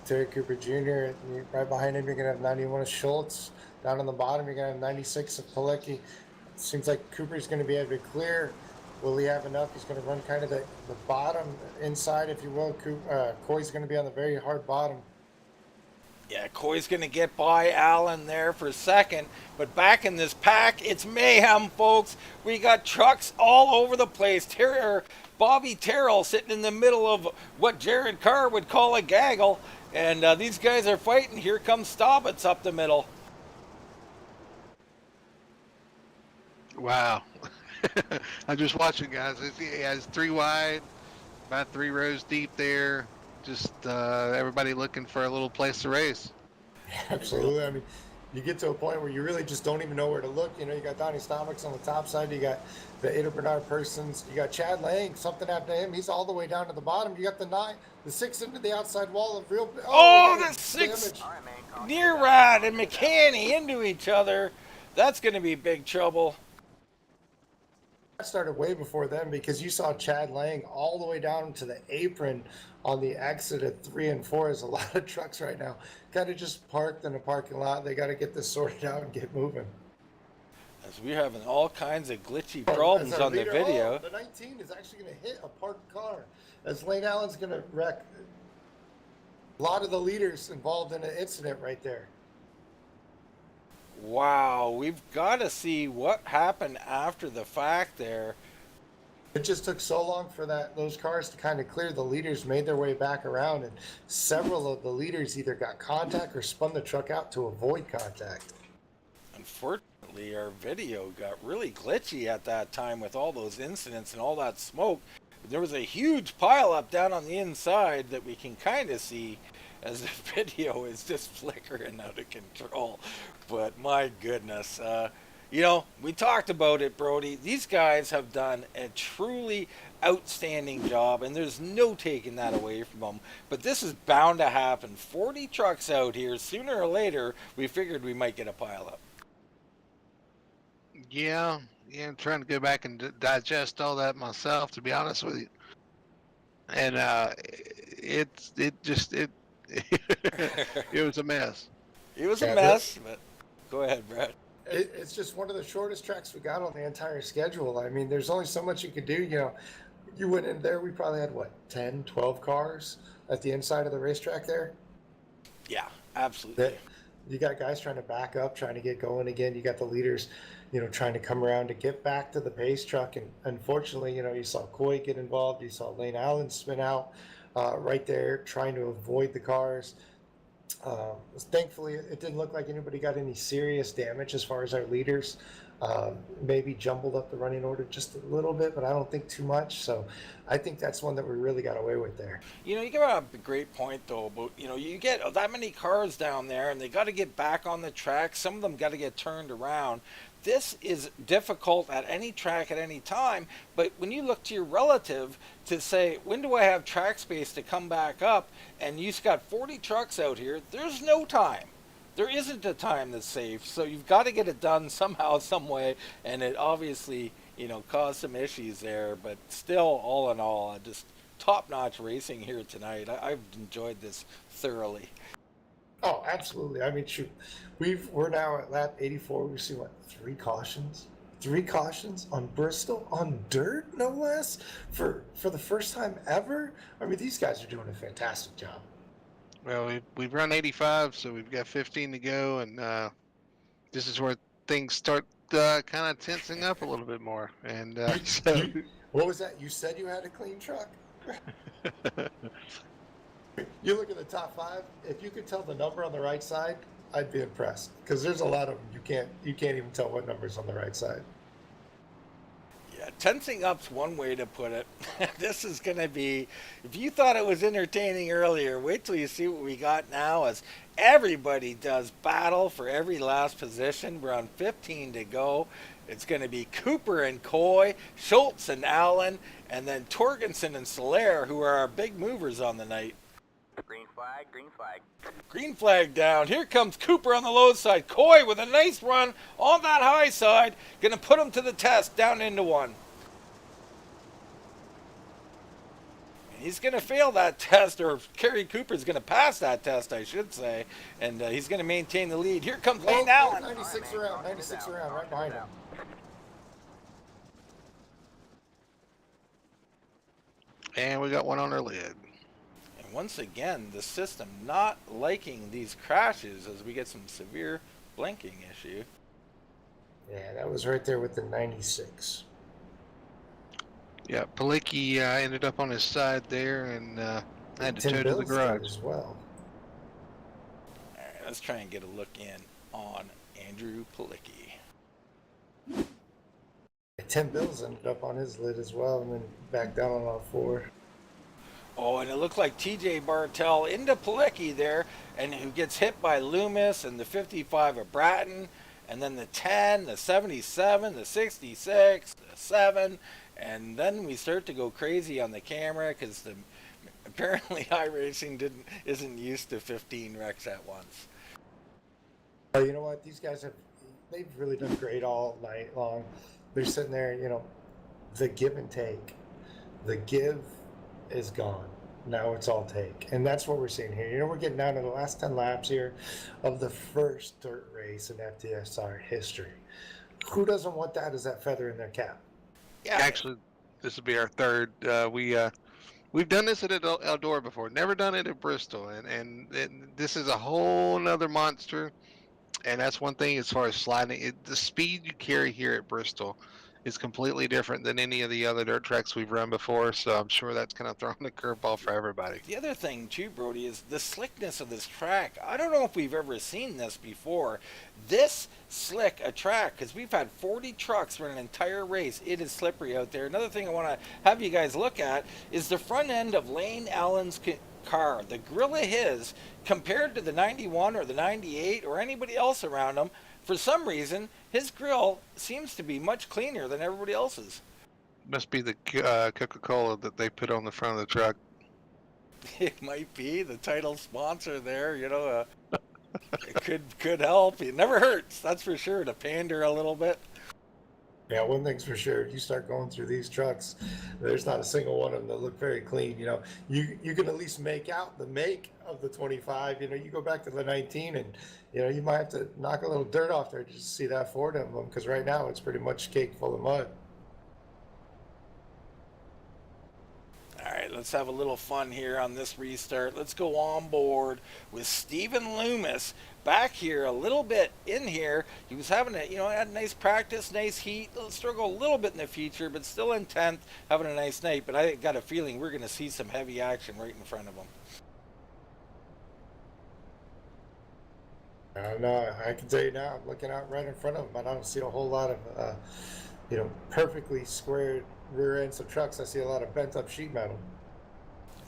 Terry Cooper Jr. Right behind him, you're going to have 91 of Schultz. Down on the bottom, you're going to have 96 of Pilecki. Seems like Cooper's going to be able to clear. Will he have enough? He's going to run kind of the bottom inside, if you will. Coy's going to be on the very hard bottom. Yeah, Coy's going to get by Allen there for a second. But back in this pack, it's mayhem, folks. We got trucks all over the place. Bobby Terrell sitting in the middle of what Jared Carr would call a gaggle. And these guys are fighting. Here comes Staubitz up the middle. Wow. I'm just watching, guys. He has 3 wide, about 3 rows deep there. Just everybody looking for a little place to race. Absolutely. I mean, you get to a point where you really just don't even know where to look. You know, you got Donnie Staubitz on the top side. You got the Ada Bernard Persons. You got Chad Lang. Something happened to him. He's all the way down to the bottom. You got the 6 into the outside wall of real. The 6 All right, man. Nearad and McCanny into each other. That's going to be big trouble. That started way before then because you saw Chad Lang all the way down to the apron on the exit at 3 and 4. There's a lot of trucks right now kind of just parked in a parking lot. They got to get this sorted out and get moving. As we're having all kinds of glitchy problems on the video. The 19 is actually going to hit a parked car as Lane Allen's going to wreck a lot of the leaders involved in an incident right there. Wow, we've got to see what happened after the fact there. It just took so long for those cars to kind of clear. The leaders made their way back around, and several of the leaders either got contact or spun the truck out to avoid contact. Unfortunately, our video got really glitchy at that time with all those incidents and all that smoke. There was a huge pile up down on the inside that we can kind of see as the video is just flickering out of control. But my goodness, you know, we talked about it, Brody. These guys have done a truly outstanding job, and there's no taking that away from him. But this is bound to happen. 40 trucks out here. Sooner or later, we figured we might get a pileup. Yeah, I'm trying to go back and digest all that myself, to be honest with you. And it it was a mess. It was Yeah, a mess, but go ahead, Brad. It's just one of the shortest tracks we got on the entire schedule. I mean, there's only so much you could do. You know, you went in there, we probably had what, 10, 12 cars at the inside of the racetrack there. Yeah, absolutely. That you got guys trying to back up, trying to get going again. You got the leaders, you know, trying to come around to get back to the pace truck. And unfortunately, you know, you saw Coy get involved. You saw Lane Allen spin out right there, trying to avoid the cars. Thankfully, it didn't look like anybody got any serious damage as far as our leaders. Maybe jumbled up the running order just a little bit, but I don't think too much. So I think that's one that we really got away with there. You know, you got a great point though about, you know, you get that many cars down there and they got to get back on the track. Some of them got to get turned around. This is difficult at any track at any time, but when you look to your relative to say, when do I have track space to come back up, and you've got 40 trucks out here, there's no time. There isn't a time that's safe, so you've got to get it done somehow, some way, and it obviously, you know, caused some issues there, but still, all in all, just top-notch racing here tonight. I've enjoyed this thoroughly. Oh, absolutely. I mean, shoot, we're now at lap 84. We've seen what, three cautions on Bristol on dirt, no less, for the first time ever. I mean, these guys are doing a fantastic job. Well, we've run 85, so we've got 15 to go, and this is where things start kind of tensing up a little bit more. And so, What was that? You said you had a clean truck. You look at the top five. If you could tell the number on the right side, I'd be impressed, because there's a lot of them. You can't even tell what number's on the right side. Yeah, tensing up's one way to put it. This is going to be, if you thought it was entertaining earlier, wait till you see what we got now as everybody does battle for every last position. We're on 15 to go. It's going to be Cooper and Coy, Schultz and Allen, and then Torgensen and Soler, who are our big movers on the night. Green flag, green flag. Green flag down. Here comes Cooper on the low side. Coy with a nice run on that high side. Going to put him to the test down into one. And he's going to fail that test, or Kerry Cooper's going to pass that test, I should say. And he's going to maintain the lead. Here comes Lane Allen. 96 around, right behind him. and we got one on our lid. Once again, the system not liking these crashes as we get some severe blinking issue. Yeah, that was right there with the 96. Yeah, Palicki ended up on his side there and had to tow to the garage as well. All right, let's try and get a look in on Andrew Palicki. Tim Bills ended up on his lid as well, and then back down on all four. Oh, and it looked like TJ Bartel into Palicki there, and who gets hit by Loomis and the 55 of Bratton, and then the 10, the 77, the 66, the 7, and then we start to go crazy on the camera because apparently iRacing isn't used to 15 wrecks at once. You know what? They've really done great all night long. They're sitting there, the give and take. The give is gone. Now it's all take. And that's what we're seeing here. We're getting down to the last 10 laps here of the first dirt race in FTSR history. Who doesn't want that as that feather in their cap? Yeah. Actually, this will be our third. We've done this at Eldora before. Never done it at Bristol. And this is a whole nother monster. And that's one thing as far as sliding. The speed you carry here at Bristol is completely different than any of the other dirt tracks we've run before, so I'm sure that's kind of throwing a curveball for everybody. The other thing too, Brody, is the slickness of this track. I don't know if we've ever seen this before. This slick a track, because we've had 40 trucks run an entire race. It is slippery out there. Another thing I want to have you guys look at is the front end of Lane Allen's car. The grill of his, compared to the 91 or the 98 or anybody else around him, for some reason, his grill seems to be much cleaner than everybody else's. Must be the Coca-Cola that they put on the front of the truck. It might be the title sponsor there. It could help. It never hurts, that's for sure, to pander a little bit. Yeah, one thing's for sure, if you start going through these trucks, there's not a single one of them that look very clean. You can at least make out the make of the 25. You go back to the 19 and, you might have to knock a little dirt off there just to see that Ford emblem, because right now it's pretty much cake full of mud. All right, let's have a little fun here on this restart. Let's go on board with Stephen Loomis back here a little bit in here. He was having had a nice practice, nice heat. He'll struggle a little bit in the future, but still in 10th, having a nice night. But I got a feeling we're going to see some heavy action right in front of him. I don't know. I can tell you now, I'm looking out right in front of him, but I don't see a whole lot of, perfectly squared rear ends of trucks. I see a lot of bent up sheet metal.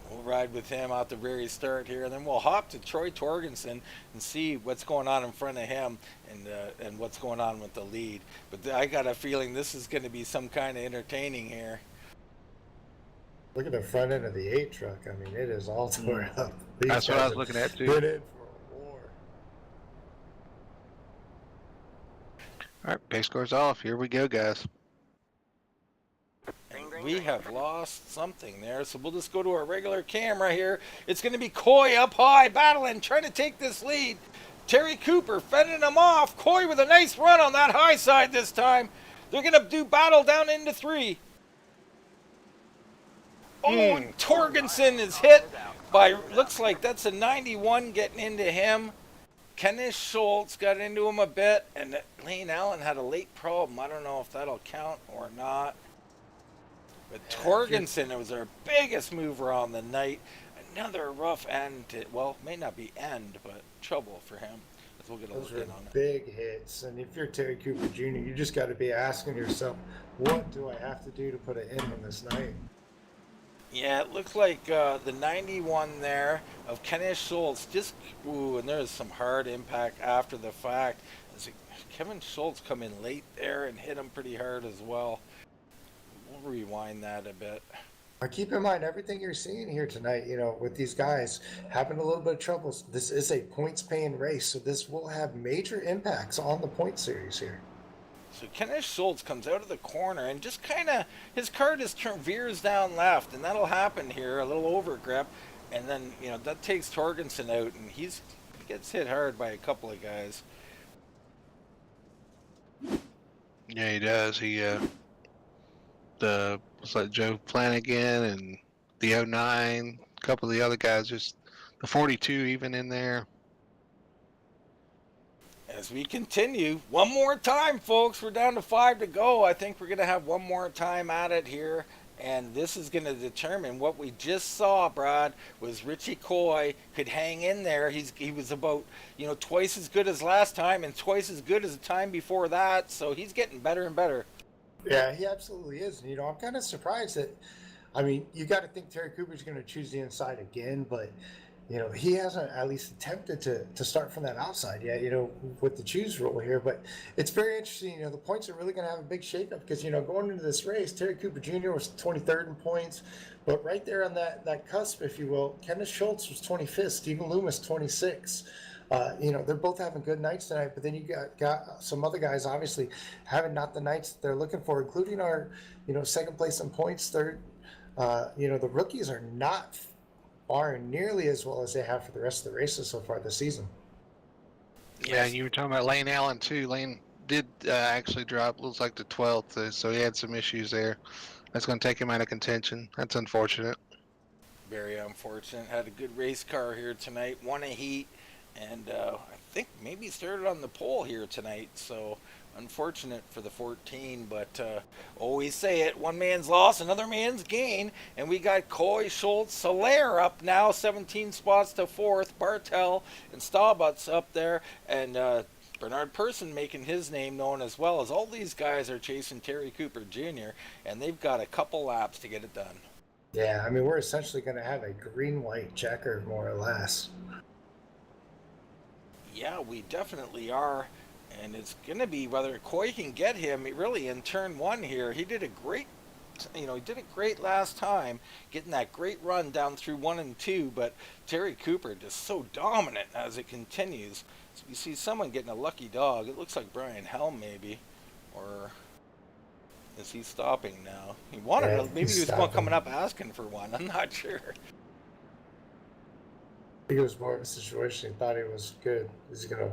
We'll ride with him out the very start here, and then we'll hop to Troy Torgensen and see what's going on in front of him and what's going on with the lead. But I got a feeling this is going to be some kind of entertaining here. Look at the front end of the 8 truck. I mean, it is all tore up. These That's what I guys was looking at, too. Been in for a war. All right, pace score's off. Here we go, guys. We have lost something there, so we'll just go to our regular camera here. It's going to be Coy up high, battling, trying to take this lead. Terry Cooper fending him off. Coy with a nice run on that high side this time. They're going to do battle down into 3. Oh, and Torgensen is hit by, looks like that's a 91 getting into him. Kenneth Schultz got into him a bit, and Lane Allen had a late problem. I don't know if that'll count or not. But Torgensen, it was our biggest mover on the night. Another rough end to, well, may not be end, but trouble for him. We'll get a Those look are in on it. big hits. And if you're Terry Cooper Jr., you just got to be asking yourself, what do I have to do to put an end on this night? Yeah, it looks like the 91 there of Kenneth Schultz just, and there's some hard impact after the fact. Kevin Schultz come in late there and hit him pretty hard as well. We'll rewind that a bit. Keep in mind, everything you're seeing here tonight, with these guys having a little bit of troubles, this is a points paying race, so this will have major impacts on the point series here. So Kenneth Schultz comes out of the corner and just kind of, his car just veers down left, and that'll happen here, a little over grip, and then, that takes Torgensen out, and he gets hit hard by a couple of guys. Yeah, he does. He was like Joe Flanagan and the 09, a couple of the other guys, just the 42 even in there. As we continue, one more time, folks, we're down to 5 to go. I think we're going to have one more time at it here, and this is going to determine what we just saw, Brad, was Richie Coy could hang in there. He was about, twice as good as last time and twice as good as the time before that, so he's getting better and better. Yeah, he absolutely is. And, I'm kind of surprised that, you got to think Terry Cooper's going to choose the inside again, but, he hasn't at least attempted to start from that outside yet, with the choose rule here. But it's very interesting. The points are really going to have a big shakeup because, going into this race, Terry Cooper Jr. was 23rd in points. But right there on that cusp, if you will, Kenneth Schultz was 25th, Stephen Loomis 26th. They're both having good nights tonight, but then you got some other guys obviously having not the nights that they're looking for, including our, second place in points, third. The rookies are not faring nearly as well as they have for the rest of the races so far this season. Yeah, and you were talking about Lane Allen too. Lane did actually drop, looks like the 12th, so he had some issues there. That's going to take him out of contention. That's unfortunate. Very unfortunate. Had a good race car here tonight, won a heat. And I think maybe started on the pole here tonight, so unfortunate for the 14, but always say it, one man's loss, another man's gain, and we got Coy, Schultz, Soler up now, 17 spots to 4th, Bartel and Staubutz up there, and Bernard Person making his name known as well, as all these guys are chasing Terry Cooper Jr., and they've got a couple laps to get it done. Yeah, we're essentially going to have a green-white checker, more or less. Yeah, we definitely are, and it's going to be whether Coy can get him really in turn 1 here. He did a great You know, he did it great last time, getting that great run down through 1 and 2, but Terry Cooper just so dominant as it continues. So you see someone getting a lucky dog. It looks like Brian Helm maybe, or is he stopping now? He wanted Yeah, to, maybe he's he was stopping. coming up asking for one. I'm not sure. I think it was more of a situation. He thought he was good. He's going to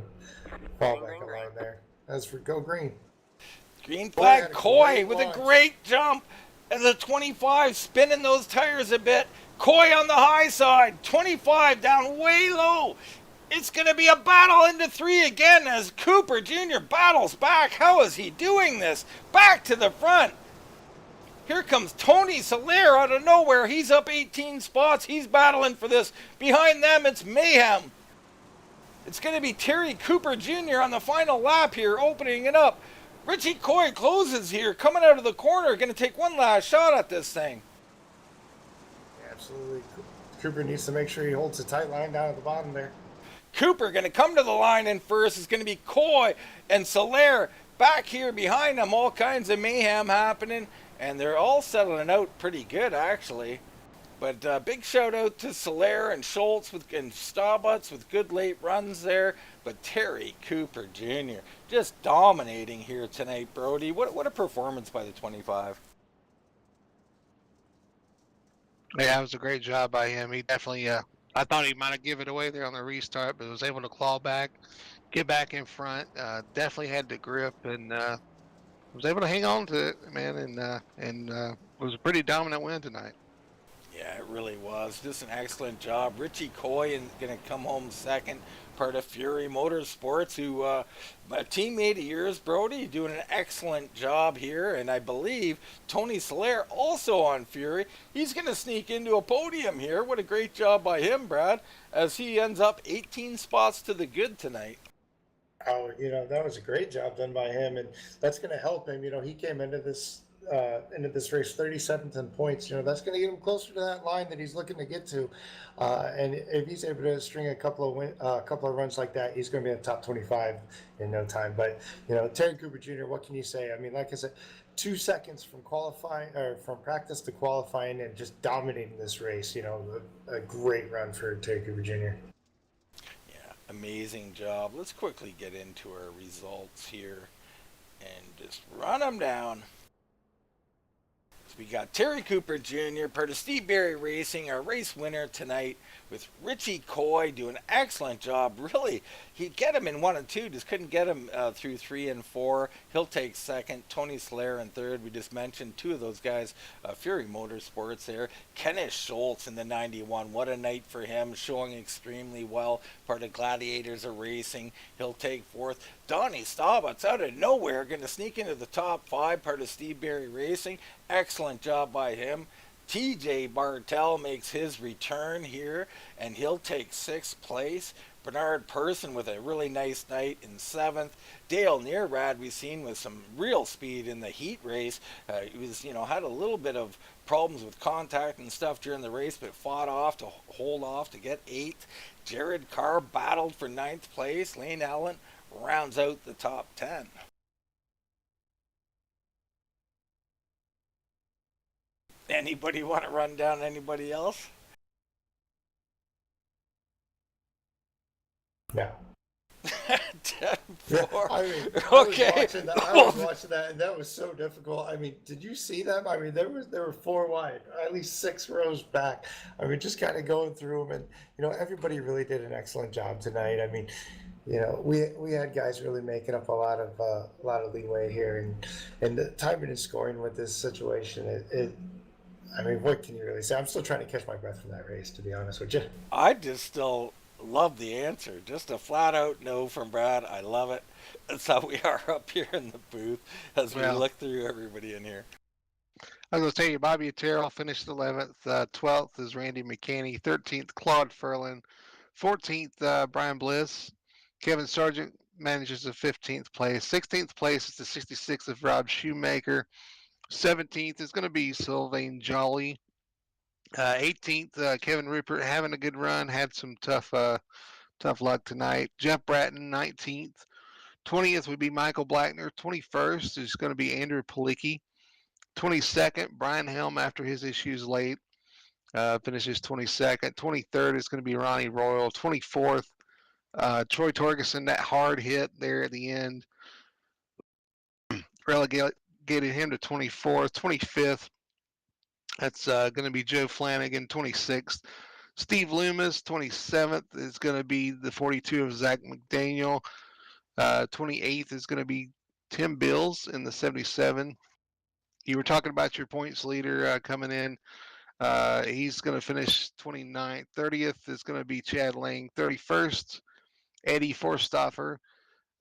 fall Green, back green, a green. line there. As for Go Green. Green Coy had flag, a Coy great with a launch. great jump. And the 25 spinning those tires a bit. Coy on the high side. 25 down way low. It's going to be a battle into 3 again as Cooper Jr. battles back. How is he doing this? Back to the front. Here comes Tony Soler out of nowhere. He's up 18 spots. He's battling for this. Behind them, it's mayhem. It's going to be Terry Cooper Jr. on the final lap here, opening it up. Richie Coy closes here, coming out of the corner, going to take one last shot at this thing. Absolutely. Cooper needs to make sure he holds a tight line down at the bottom there. Cooper going to come to the line in first. It's going to be Coy and Soler back here behind them. All kinds of mayhem happening, and they're all settling out pretty good, actually. But big shout out to Soler and Schultz and Staubutz with good late runs there. But Terry Cooper Jr. just dominating here tonight, Brody. What a performance by the 25. Yeah, it was a great job by him. He definitely, I thought he might have given it away there on the restart, but was able to claw back, get back in front. Definitely had the grip and was able to hang on to it, man, and was a pretty dominant win tonight. Yeah, it really was. Just an excellent job. Richie Coy is going to come home second, part of Fury Motorsports, who a teammate of yours, Brody, doing an excellent job here. And I believe Tony Soler also on Fury. He's going to sneak into a podium here. What a great job by him, Brad, as he ends up 18 spots to the good tonight. Oh, that was a great job done by him, and that's going to help him. He came into this race 37th in points. That's going to get him closer to that line that he's looking to get to. And if he's able to string a couple of runs like that, he's going to be in the top 25 in no time. But Terry Cooper Jr., what can you say? I mean, like I said, 2 seconds from qualifying or from practice to qualifying, and just dominating this race. A great run for Terry Cooper Jr. Yeah, amazing job. Let's quickly get into our results here and just run them down. So we got Terry Cooper Jr., part of Steve Berry Racing, our race winner tonight, with Richie Coy doing an excellent job. Really, he'd get him in 1 and 2, just couldn't get him through 3 and 4. He'll take second. Tony Soler in third. We just mentioned 2 of those guys, Fury Motorsports there. Kenneth Schultz in the 91. What a night for him, showing extremely well. Part of Gladiators of Racing. He'll take fourth. Donnie Staubutz out of nowhere, going to sneak into the top 5, part of Steve Berry Racing. Excellent job by him. TJ Bartel makes his return here, and he'll take 6th place. Bernard Person with a really nice night in 7th. Dale Nearrad we've seen with some real speed in the heat race. He was, had a little bit of problems with contact and stuff during the race, but fought off to hold off to get 8th. Jared Carr battled for 9th place. Lane Allen rounds out the top 10. Anybody want to run down anybody else? Yeah. 10-4. Yeah, I Okay. was watching that, and that was so difficult. I mean, did you see them? I mean, there were 4 wide, at least 6 rows back. I mean, just kind of going through them, and everybody really did an excellent job tonight. I mean, we had guys really making up a lot of leeway here, and the timing and scoring with this situation, I mean, what can you really say? I'm still trying to catch my breath from that race, to be honest with you. I just still love the answer. Just a flat out no from Brad. I love it. That's how we are up here in the booth as we look through everybody in here. I was going to tell you, Bobby Terrell finished 11th. 12th is Randy McCanney. 13th, Claude Furlan. 14th, Brian Bliss. Kevin Sargent manages the 15th place. 16th place is the 66th of Rob Shoemaker. 17th is going to be Sylvain Jolly. 18th, Kevin Rupert having a good run. Had some tough luck tonight. Jeff Bratton, 19th. 20th would be Michael Blackner. 21st is going to be Andrew Palicki. 22nd, Brian Helm, after his issues late, finishes 22nd. 23rd is going to be Ronnie Royal. 24th, Troy Torgerson, that hard hit there at the end, relegated him to 24th. 25th, that's going to be Joe Flanagan. 26th, Steve Loomis. 27th is going to be the 42 of Zach McDaniel. 28th is going to be Tim Bills in the 77. You were talking about your points leader coming in. He's going to finish 29th. 30th is going to be Chad Lang. 31st, Eddie Forstoffer.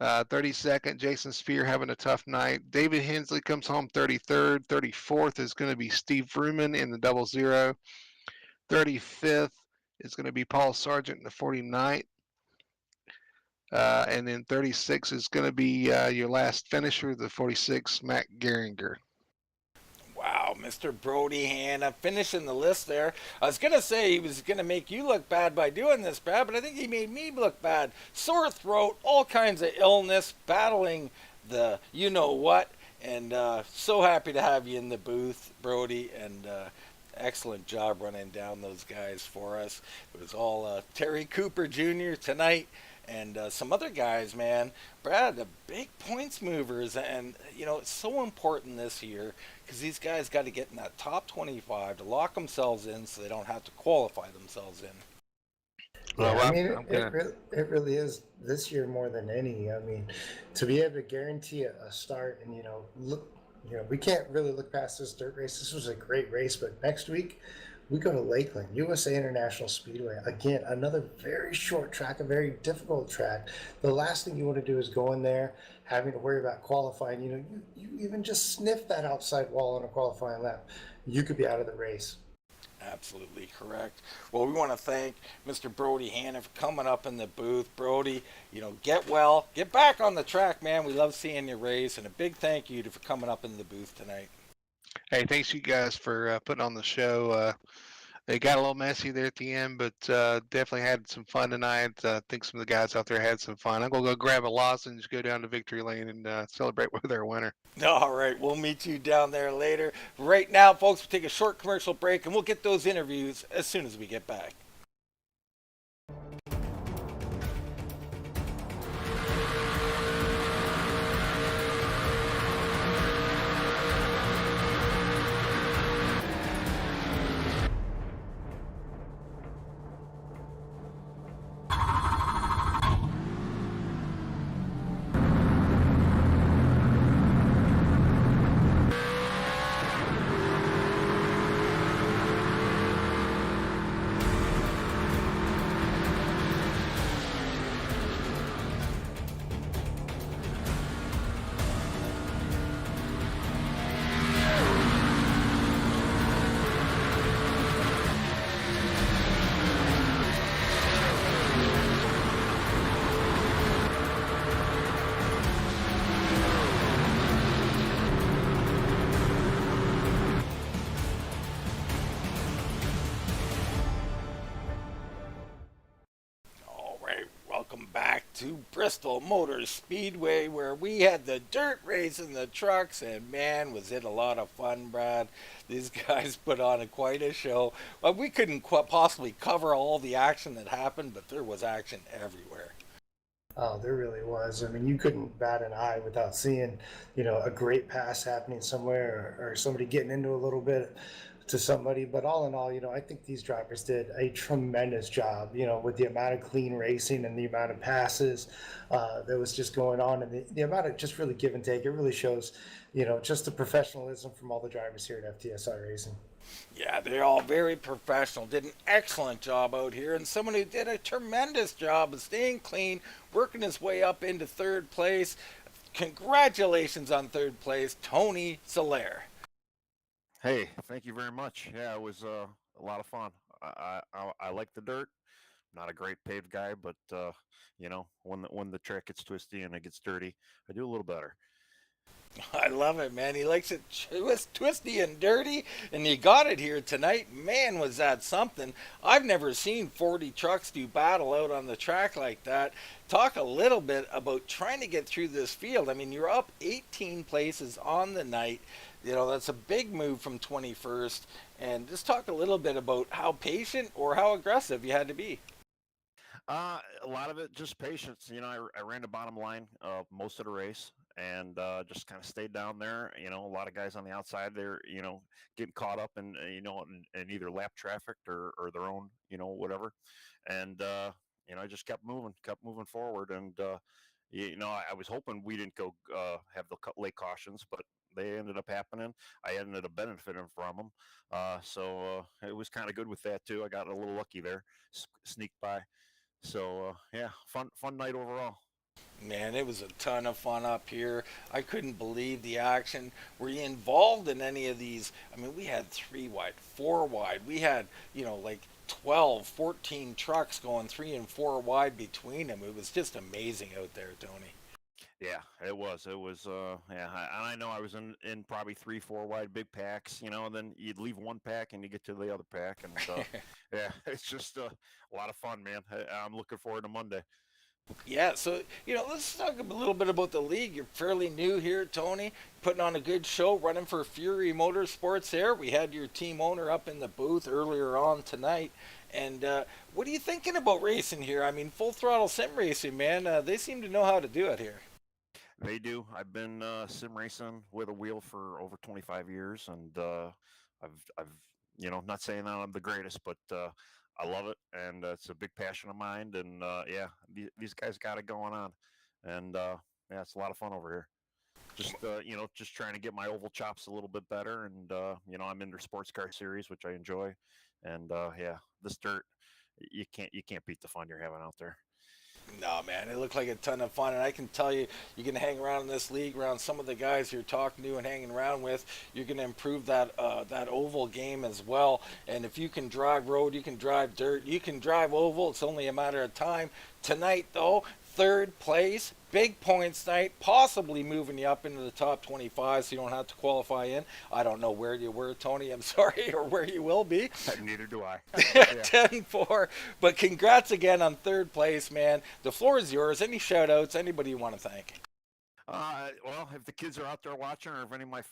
32nd, Jason Spear having a tough night. David Hensley comes home 33rd. 34th is going to be Steve Fruman in the 00. 35th is going to be Paul Sargent in the 49th. And then 36 is going to be your last finisher, the 46, Matt Geringer. Wow, Mr. Brody Hanna finishing the list there. I was going to say he was going to make you look bad by doing this, Brad, but I think he made me look bad. Sore throat, all kinds of illness, battling the you-know-what, and so happy to have you in the booth, Brody, and excellent job running down those guys for us. It was all Terry Cooper Jr. tonight. And some other guys, man. Brad, the big points movers. And, it's so important this year because these guys got to get in that top 25 to lock themselves in so they don't have to qualify themselves in. Yeah, Well, I mean, I'm it really is this year more than any. I mean, to be able to guarantee a start and, we can't really look past this dirt race. This was a great race, but next week we go to Lakeland, USA International Speedway. Again, another very short track, a very difficult track. The last thing you want to do is go in there having to worry about qualifying. You even just sniff that outside wall on a qualifying lap, you could be out of the race. Absolutely correct. Well, we want to thank Mr. Brody Hanna for coming up in the booth. Brody, get well. Get back on the track, man. We love seeing you race. And a big thank you for coming up in the booth tonight. Hey, thanks you guys for putting on the show. It got a little messy there at the end, but definitely had some fun tonight. I think some of the guys out there had some fun. I'm going to go grab a lozenge, go down to Victory Lane, and celebrate with our winner. All right, we'll meet you down there later. Right now, folks, we'll take a short commercial break, and we'll get those interviews as soon as we get back. To Bristol Motor Speedway, where we had the dirt race in the trucks, and man, was it a lot of fun, Brad. These guys put on quite a show. Well, we couldn't possibly cover all the action that happened, but there was action everywhere. Oh, there really was. I mean, you couldn't bat an eye without seeing, a great pass happening somewhere or somebody getting into a little bit to somebody. But all in all, I think these drivers did a tremendous job, with the amount of clean racing and the amount of passes that was just going on, and the amount of just really give and take. It really shows, just the professionalism from all the drivers here at FTSR Racing. Yeah, they're all very professional. Did an excellent job out here, and someone who did a tremendous job of staying clean, working his way up into third place. Congratulations on third place, Tony Soler. Hey, thank you very much. Yeah, it was a lot of fun. I like the dirt. Not a great paved guy, but when the track gets twisty and it gets dirty, I do a little better. I love it, man. He likes it twisty and dirty, and you got it here tonight. Man, was that something. I've never seen 40 trucks do battle out on the track like that. Talk a little bit about trying to get through this field. I mean, you're up 18 places on the night. That's a big move from 21st. And just talk a little bit about how patient or how aggressive you had to be. A lot of it just patience. I ran the bottom line most of the race and just kind of stayed down there. A lot of guys on the outside there, getting caught up in either lap traffic or their own, whatever. And, I just kept moving forward. And, I was hoping we didn't go have the late cautions, but they ended up happening. I ended up benefiting from them. So it was kind of good with that too. I got a little lucky there, sneaked by. So yeah, fun night overall. Man, it was a ton of fun up here. I couldn't believe the action. Were you involved in any of these? I mean, we had 3 wide, 4 wide. We had, like 12, 14 trucks going 3 and 4 wide between them. It was just amazing out there, Tony. Yeah, it was. It was. Yeah, and I know I was in probably 3, 4 wide big packs. And then you'd leave one pack and you get to the other pack, and yeah, it's just a lot of fun, man. I'm looking forward to Monday. Yeah, so let's talk a little bit about the league. You're fairly new here, Tony. Putting on a good show, running for Fury Motorsports. There, we had your team owner up in the booth earlier on tonight. And what are you thinking about racing here? I mean, Full Throttle Sim Racing, man. They seem to know how to do it here. They do. I've been sim racing with a wheel for over 25 years, and I've not saying that I'm the greatest, but I love it, and it's a big passion of mine. And yeah, these guys got it going on, and yeah, it's a lot of fun over here. Just trying to get my oval chops a little bit better, and I'm in their sports car series, which I enjoy, and yeah, this dirt, you can't beat the fun you're having out there. No, man, it looked like a ton of fun, and I can tell you, you can hang around in this league around some of the guys you're talking to and hanging around with. You're going to improve that oval game as well. And if you can drive road, you can drive dirt, you can drive oval. It's only a matter of time. Tonight, though, third place, big points night, possibly moving you up into the top 25 so you don't have to qualify in. I don't know where you were, Tony, I'm sorry, or where you will be. Neither do I. Yeah. 10-4. But congrats again on third place, man. The floor is yours. Any shout outs, anybody you want to thank? Well, if the kids are out there watching, or if any of my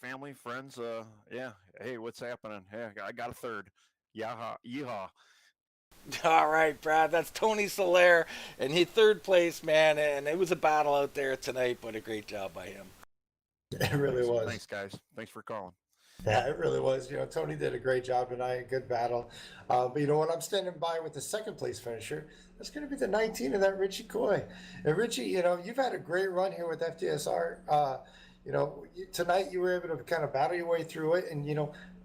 family, friends, yeah, hey, what's happening? Hey, I got a third. Yaha, yeehaw. All right, Brad. That's Tony Soler, and he third place, man. And it was a battle out there tonight, but a great job by him. It really was. Thanks, guys. Thanks for calling. Yeah, it really was. Tony did a great job tonight. Good battle. But you know what? I'm standing by with the second place finisher. That's going to be the 19 of that Richie Coy. And Richie, you've had a great run here with FTSR. Tonight you were able to kind of battle your way through it, and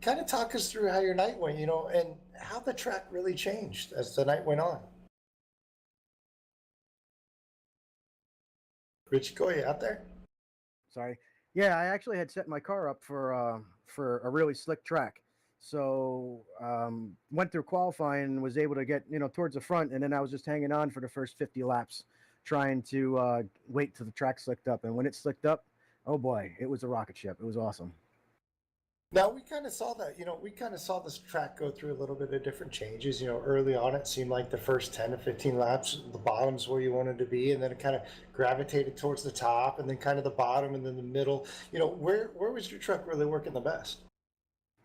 kind of talk us through how your night went. And how the track really changed as the night went on. Richie Coy, you out there? Sorry. Yeah, I actually had set my car up for a really slick track. So went through qualifying and was able to get towards the front, and then I was just hanging on for the first 50 laps, trying to wait till the track slicked up. And when it slicked up, oh boy, it was a rocket ship. It was awesome. Now we kind of saw that, we kind of saw this track go through a little bit of different changes. Early on it seemed like the first 10 to 15 laps, the bottom's where you wanted to be, and then it kind of gravitated towards the top, and then kind of the bottom, and then the middle. Where was your truck really working the best?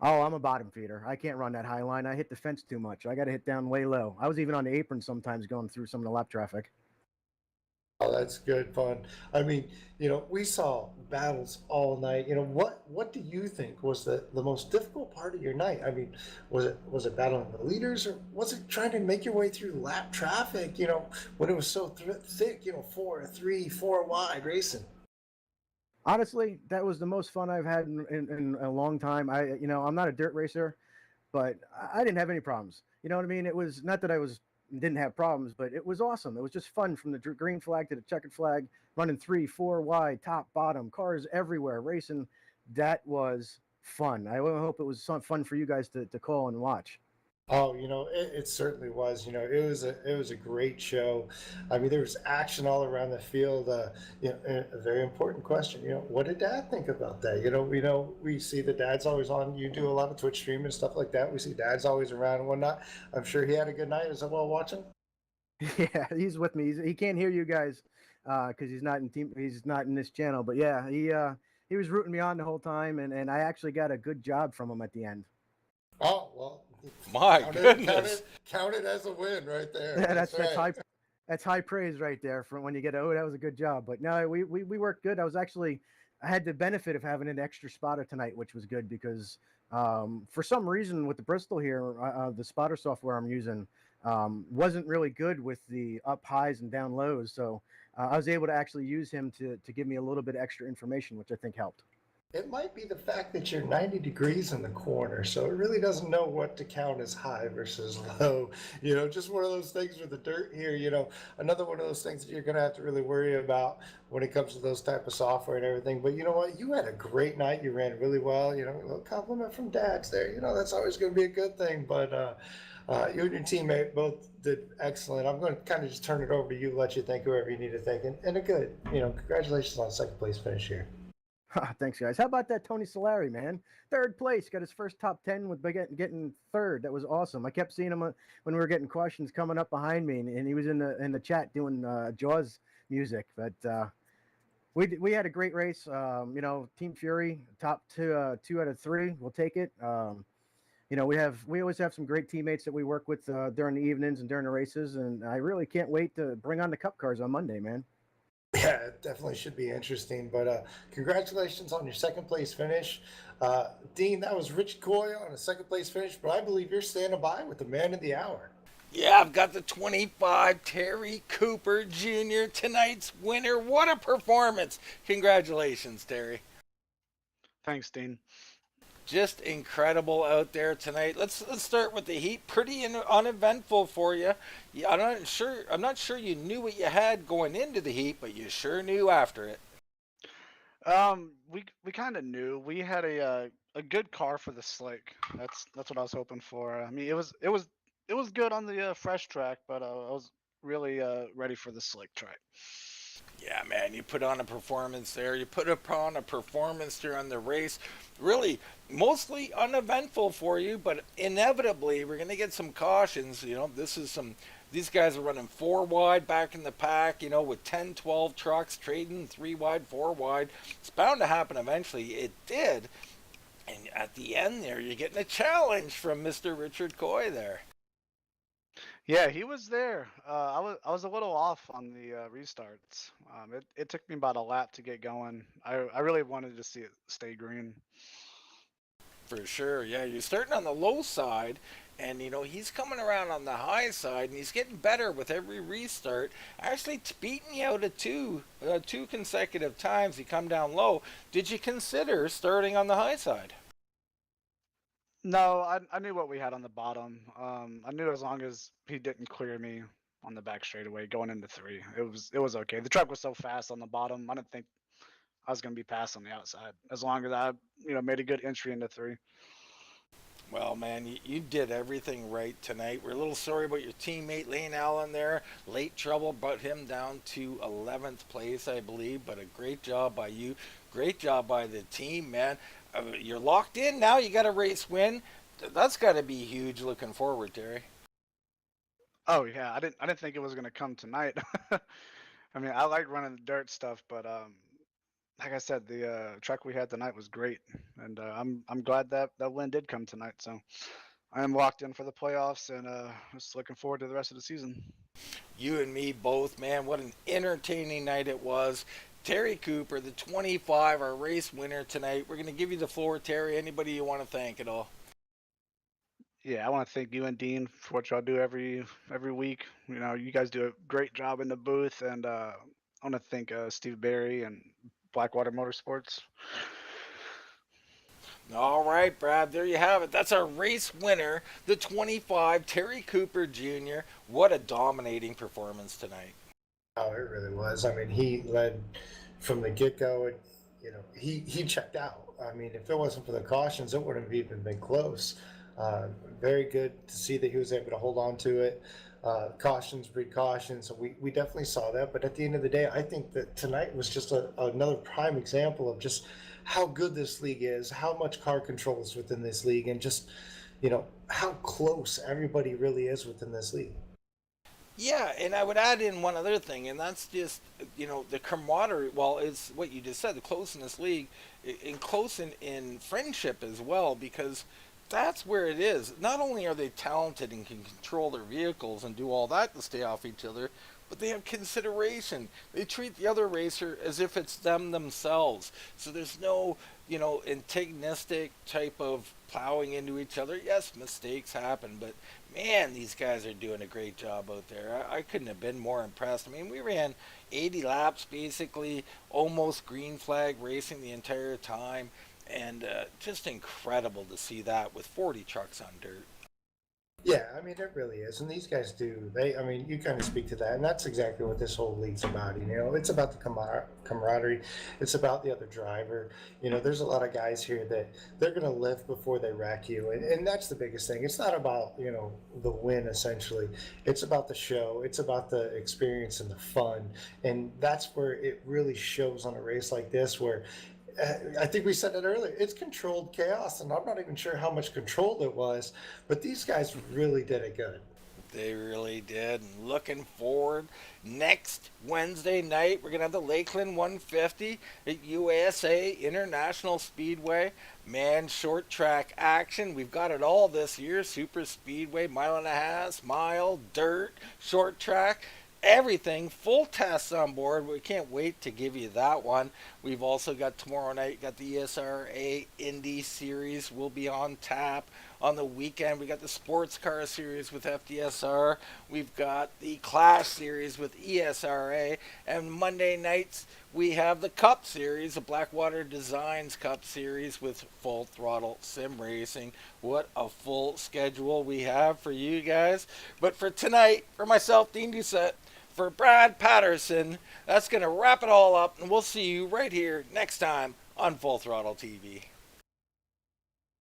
Oh, I'm a bottom feeder. I can't run that high line. I hit the fence too much. I got to hit down way low. I was even on the apron sometimes going through some of the lap traffic. Oh, that's good fun. I mean, we saw battles all night. What do you think was the most difficult part of your night? I mean, was it battling the leaders, or was it trying to make your way through lap traffic? When it was so thick. 4 wide racing. Honestly, that was the most fun I've had in a long time. I'm not a dirt racer, but I didn't have any problems. You know what I mean? It was not that didn't have problems, but it was awesome. It was just fun from the green flag to the checkered flag, running 3, 4 wide, top, bottom, cars everywhere, racing. That was fun. I hope it was fun for you guys to call and watch. Oh, it certainly was. It was a great show. I mean, there was action all around the field. A very important question. What did Dad think about that? We see the Dad's always on. You do a lot of Twitch stream and stuff like that. We see Dad's always around and whatnot. I'm sure he had a good night as well watching. Yeah, he's with me. He can't hear you guys because he's not in this channel. But yeah, he was rooting me on the whole time, and I actually got a good job from him at the end. Oh, well, My count goodness. count it as a win right there. Yeah, That's that's right. high praise right there from when you get, oh, that was a good job. But no, we worked good. I had the benefit of having an extra spotter tonight, which was good because for some reason with the Bristol here, the spotter software I'm using wasn't really good with the up highs and down lows. So I was able to actually use him to give me a little bit of extra information, which I think helped. It might be the fact that you're 90 degrees in the corner, so it really doesn't know what to count as high versus low. Just one of those things with the dirt here, another one of those things that you're going to have to really worry about when it comes to those type of software and everything. But you know what? You had a great night. You ran really well. A little compliment from Dax there. That's always going to be a good thing. But you and your teammate both did excellent. I'm going to kind of just turn it over to you, let you thank whoever you need to thank. And a good, congratulations on second place finish here. Thanks, guys. How about that Tony Solari, man? Third place, got his first top 10 with getting third. That was awesome. I kept seeing him when we were getting questions coming up behind me, and he was in the chat doing Jaws music. But we had a great race. Team Fury top two out of three. We'll take it. We always have some great teammates that we work with during the evenings and during the races, and I really can't wait to bring on the Cup cars on Monday, man. Yeah, it definitely should be interesting. But congratulations on your second place finish. Dean, that was Rich Coy on a second place finish, but I believe you're standing by with the man of the hour. Yeah, I've got the 25 Terry Cooper Jr. tonight's winner. What a performance. Congratulations, Terry. Thanks, Dean. Just incredible out there tonight. Let's start with the heat. Pretty uneventful for you. Yeah, I'm not sure you knew what you had going into the heat, but you sure knew after it. We kind of knew we had a good car for the slick. That's what I was hoping for. I mean, it was good on the fresh track, but I was really ready for the slick track. Yeah, man, you put on a performance there. You put upon a performance during the race. Really, mostly uneventful for you, but inevitably we're going to get some cautions. These guys are running 4 wide back in the pack, with 10, 12 trucks trading 3 wide, 4 wide. It's bound to happen eventually. It did. And at the end there, you're getting a challenge from Mr. Richard Coy there. Yeah, he was there. I was a little off on the restarts. It took me about a lap to get going. I really wanted to see it stay green. For sure, yeah. You're starting on the low side, and he's coming around on the high side, and he's getting better with every restart. Actually, beating you out at two consecutive times. He come down low. Did you consider starting on the high side? No, I knew what we had on the bottom. I knew as long as he didn't clear me on the back straightaway going into 3, it was okay. The truck was so fast on the bottom. I didn't think I was going to be passed on the outside as long as I made a good entry into 3. Well, man, you did everything right tonight. We're a little sorry about your teammate Lane Allen there. Late trouble brought him down to 11th place, I believe, but a great job by you. Great job by the team, man. You're locked in now. You got a race win. That's got to be huge looking forward, Terry. Oh yeah, I didn't think it was going to come tonight. I mean, I like running the dirt stuff, but like I said, the truck we had tonight was great, and I'm glad that win did come tonight. So I am locked in for the playoffs, and just looking forward to the rest of the season. You and me both, man. What an entertaining night it was. Terry Cooper, the 25, our race winner tonight. We're going to give you the floor, Terry. Anybody you want to thank at all? Yeah, I want to thank you and Dean for what y'all do every week. You guys do a great job in the booth, and I want to thank Steve Barry and Blackwater Motorsports. All right, Brad, there you have it. That's our race winner, the 25, Terry Cooper Jr. What a dominating performance tonight. Oh, it really was. I mean, he led from the get-go, and he checked out. I mean, if it wasn't for the cautions, it wouldn't have even been close. Very good to see that he was able to hold on to it. Cautions breed cautions, so we definitely saw that. But at the end of the day, I think that tonight was just another prime example of just how good this league is, how much car control is within this league, and just how close everybody really is within this league. Yeah, and I would add in one other thing, and that's just the camaraderie. Well, it's what you just said, the close in this league, and close in friendship as well, because that's where it is. Not only are they talented and can control their vehicles and do all that to stay off each other, but they have consideration. They treat the other racer as if it's them themselves. So there's no antagonistic type of plowing into each other. Yes, mistakes happen, but man, these guys are doing a great job out there. I couldn't have been more impressed. I mean, we ran 80 laps basically, almost green flag racing the entire time, and just incredible to see that with 40 trucks on dirt. Yeah, I mean, it really is. And these guys do. I mean, you kind of speak to that. And that's exactly what this whole league's about. It's about the camaraderie. It's about the other driver. There's a lot of guys here that they're going to live before they wreck you. And that's the biggest thing. It's not about, the win, essentially. It's about the show. It's about the experience and the fun. And that's where it really shows on a race like this, where I think we said it earlier. It's controlled chaos, and I'm not even sure how much controlled it was, but these guys really did it good. They really did. And looking forward, next Wednesday night, we're going to have the Lakeland 150 at USA International Speedway. Man, short track action. We've got it all this year. Super Speedway, mile and a half, mile, dirt, short track. Everything, full tests on board. We can't wait to give you that one. We've also got tomorrow night, got the ESRA Indy Series will be on tap. On the weekend, we got the Sports Car Series with FTSR. We've got the Clash Series with ESRA. And Monday nights, we have the Cup Series, the Blackwater Designs Cup Series with Full Throttle Sim Racing. What a full schedule we have for you guys. But for tonight, for myself, Dean Doucette, for Brad Patterson, that's going to wrap it all up. And we'll see you right here next time on Full Throttle TV.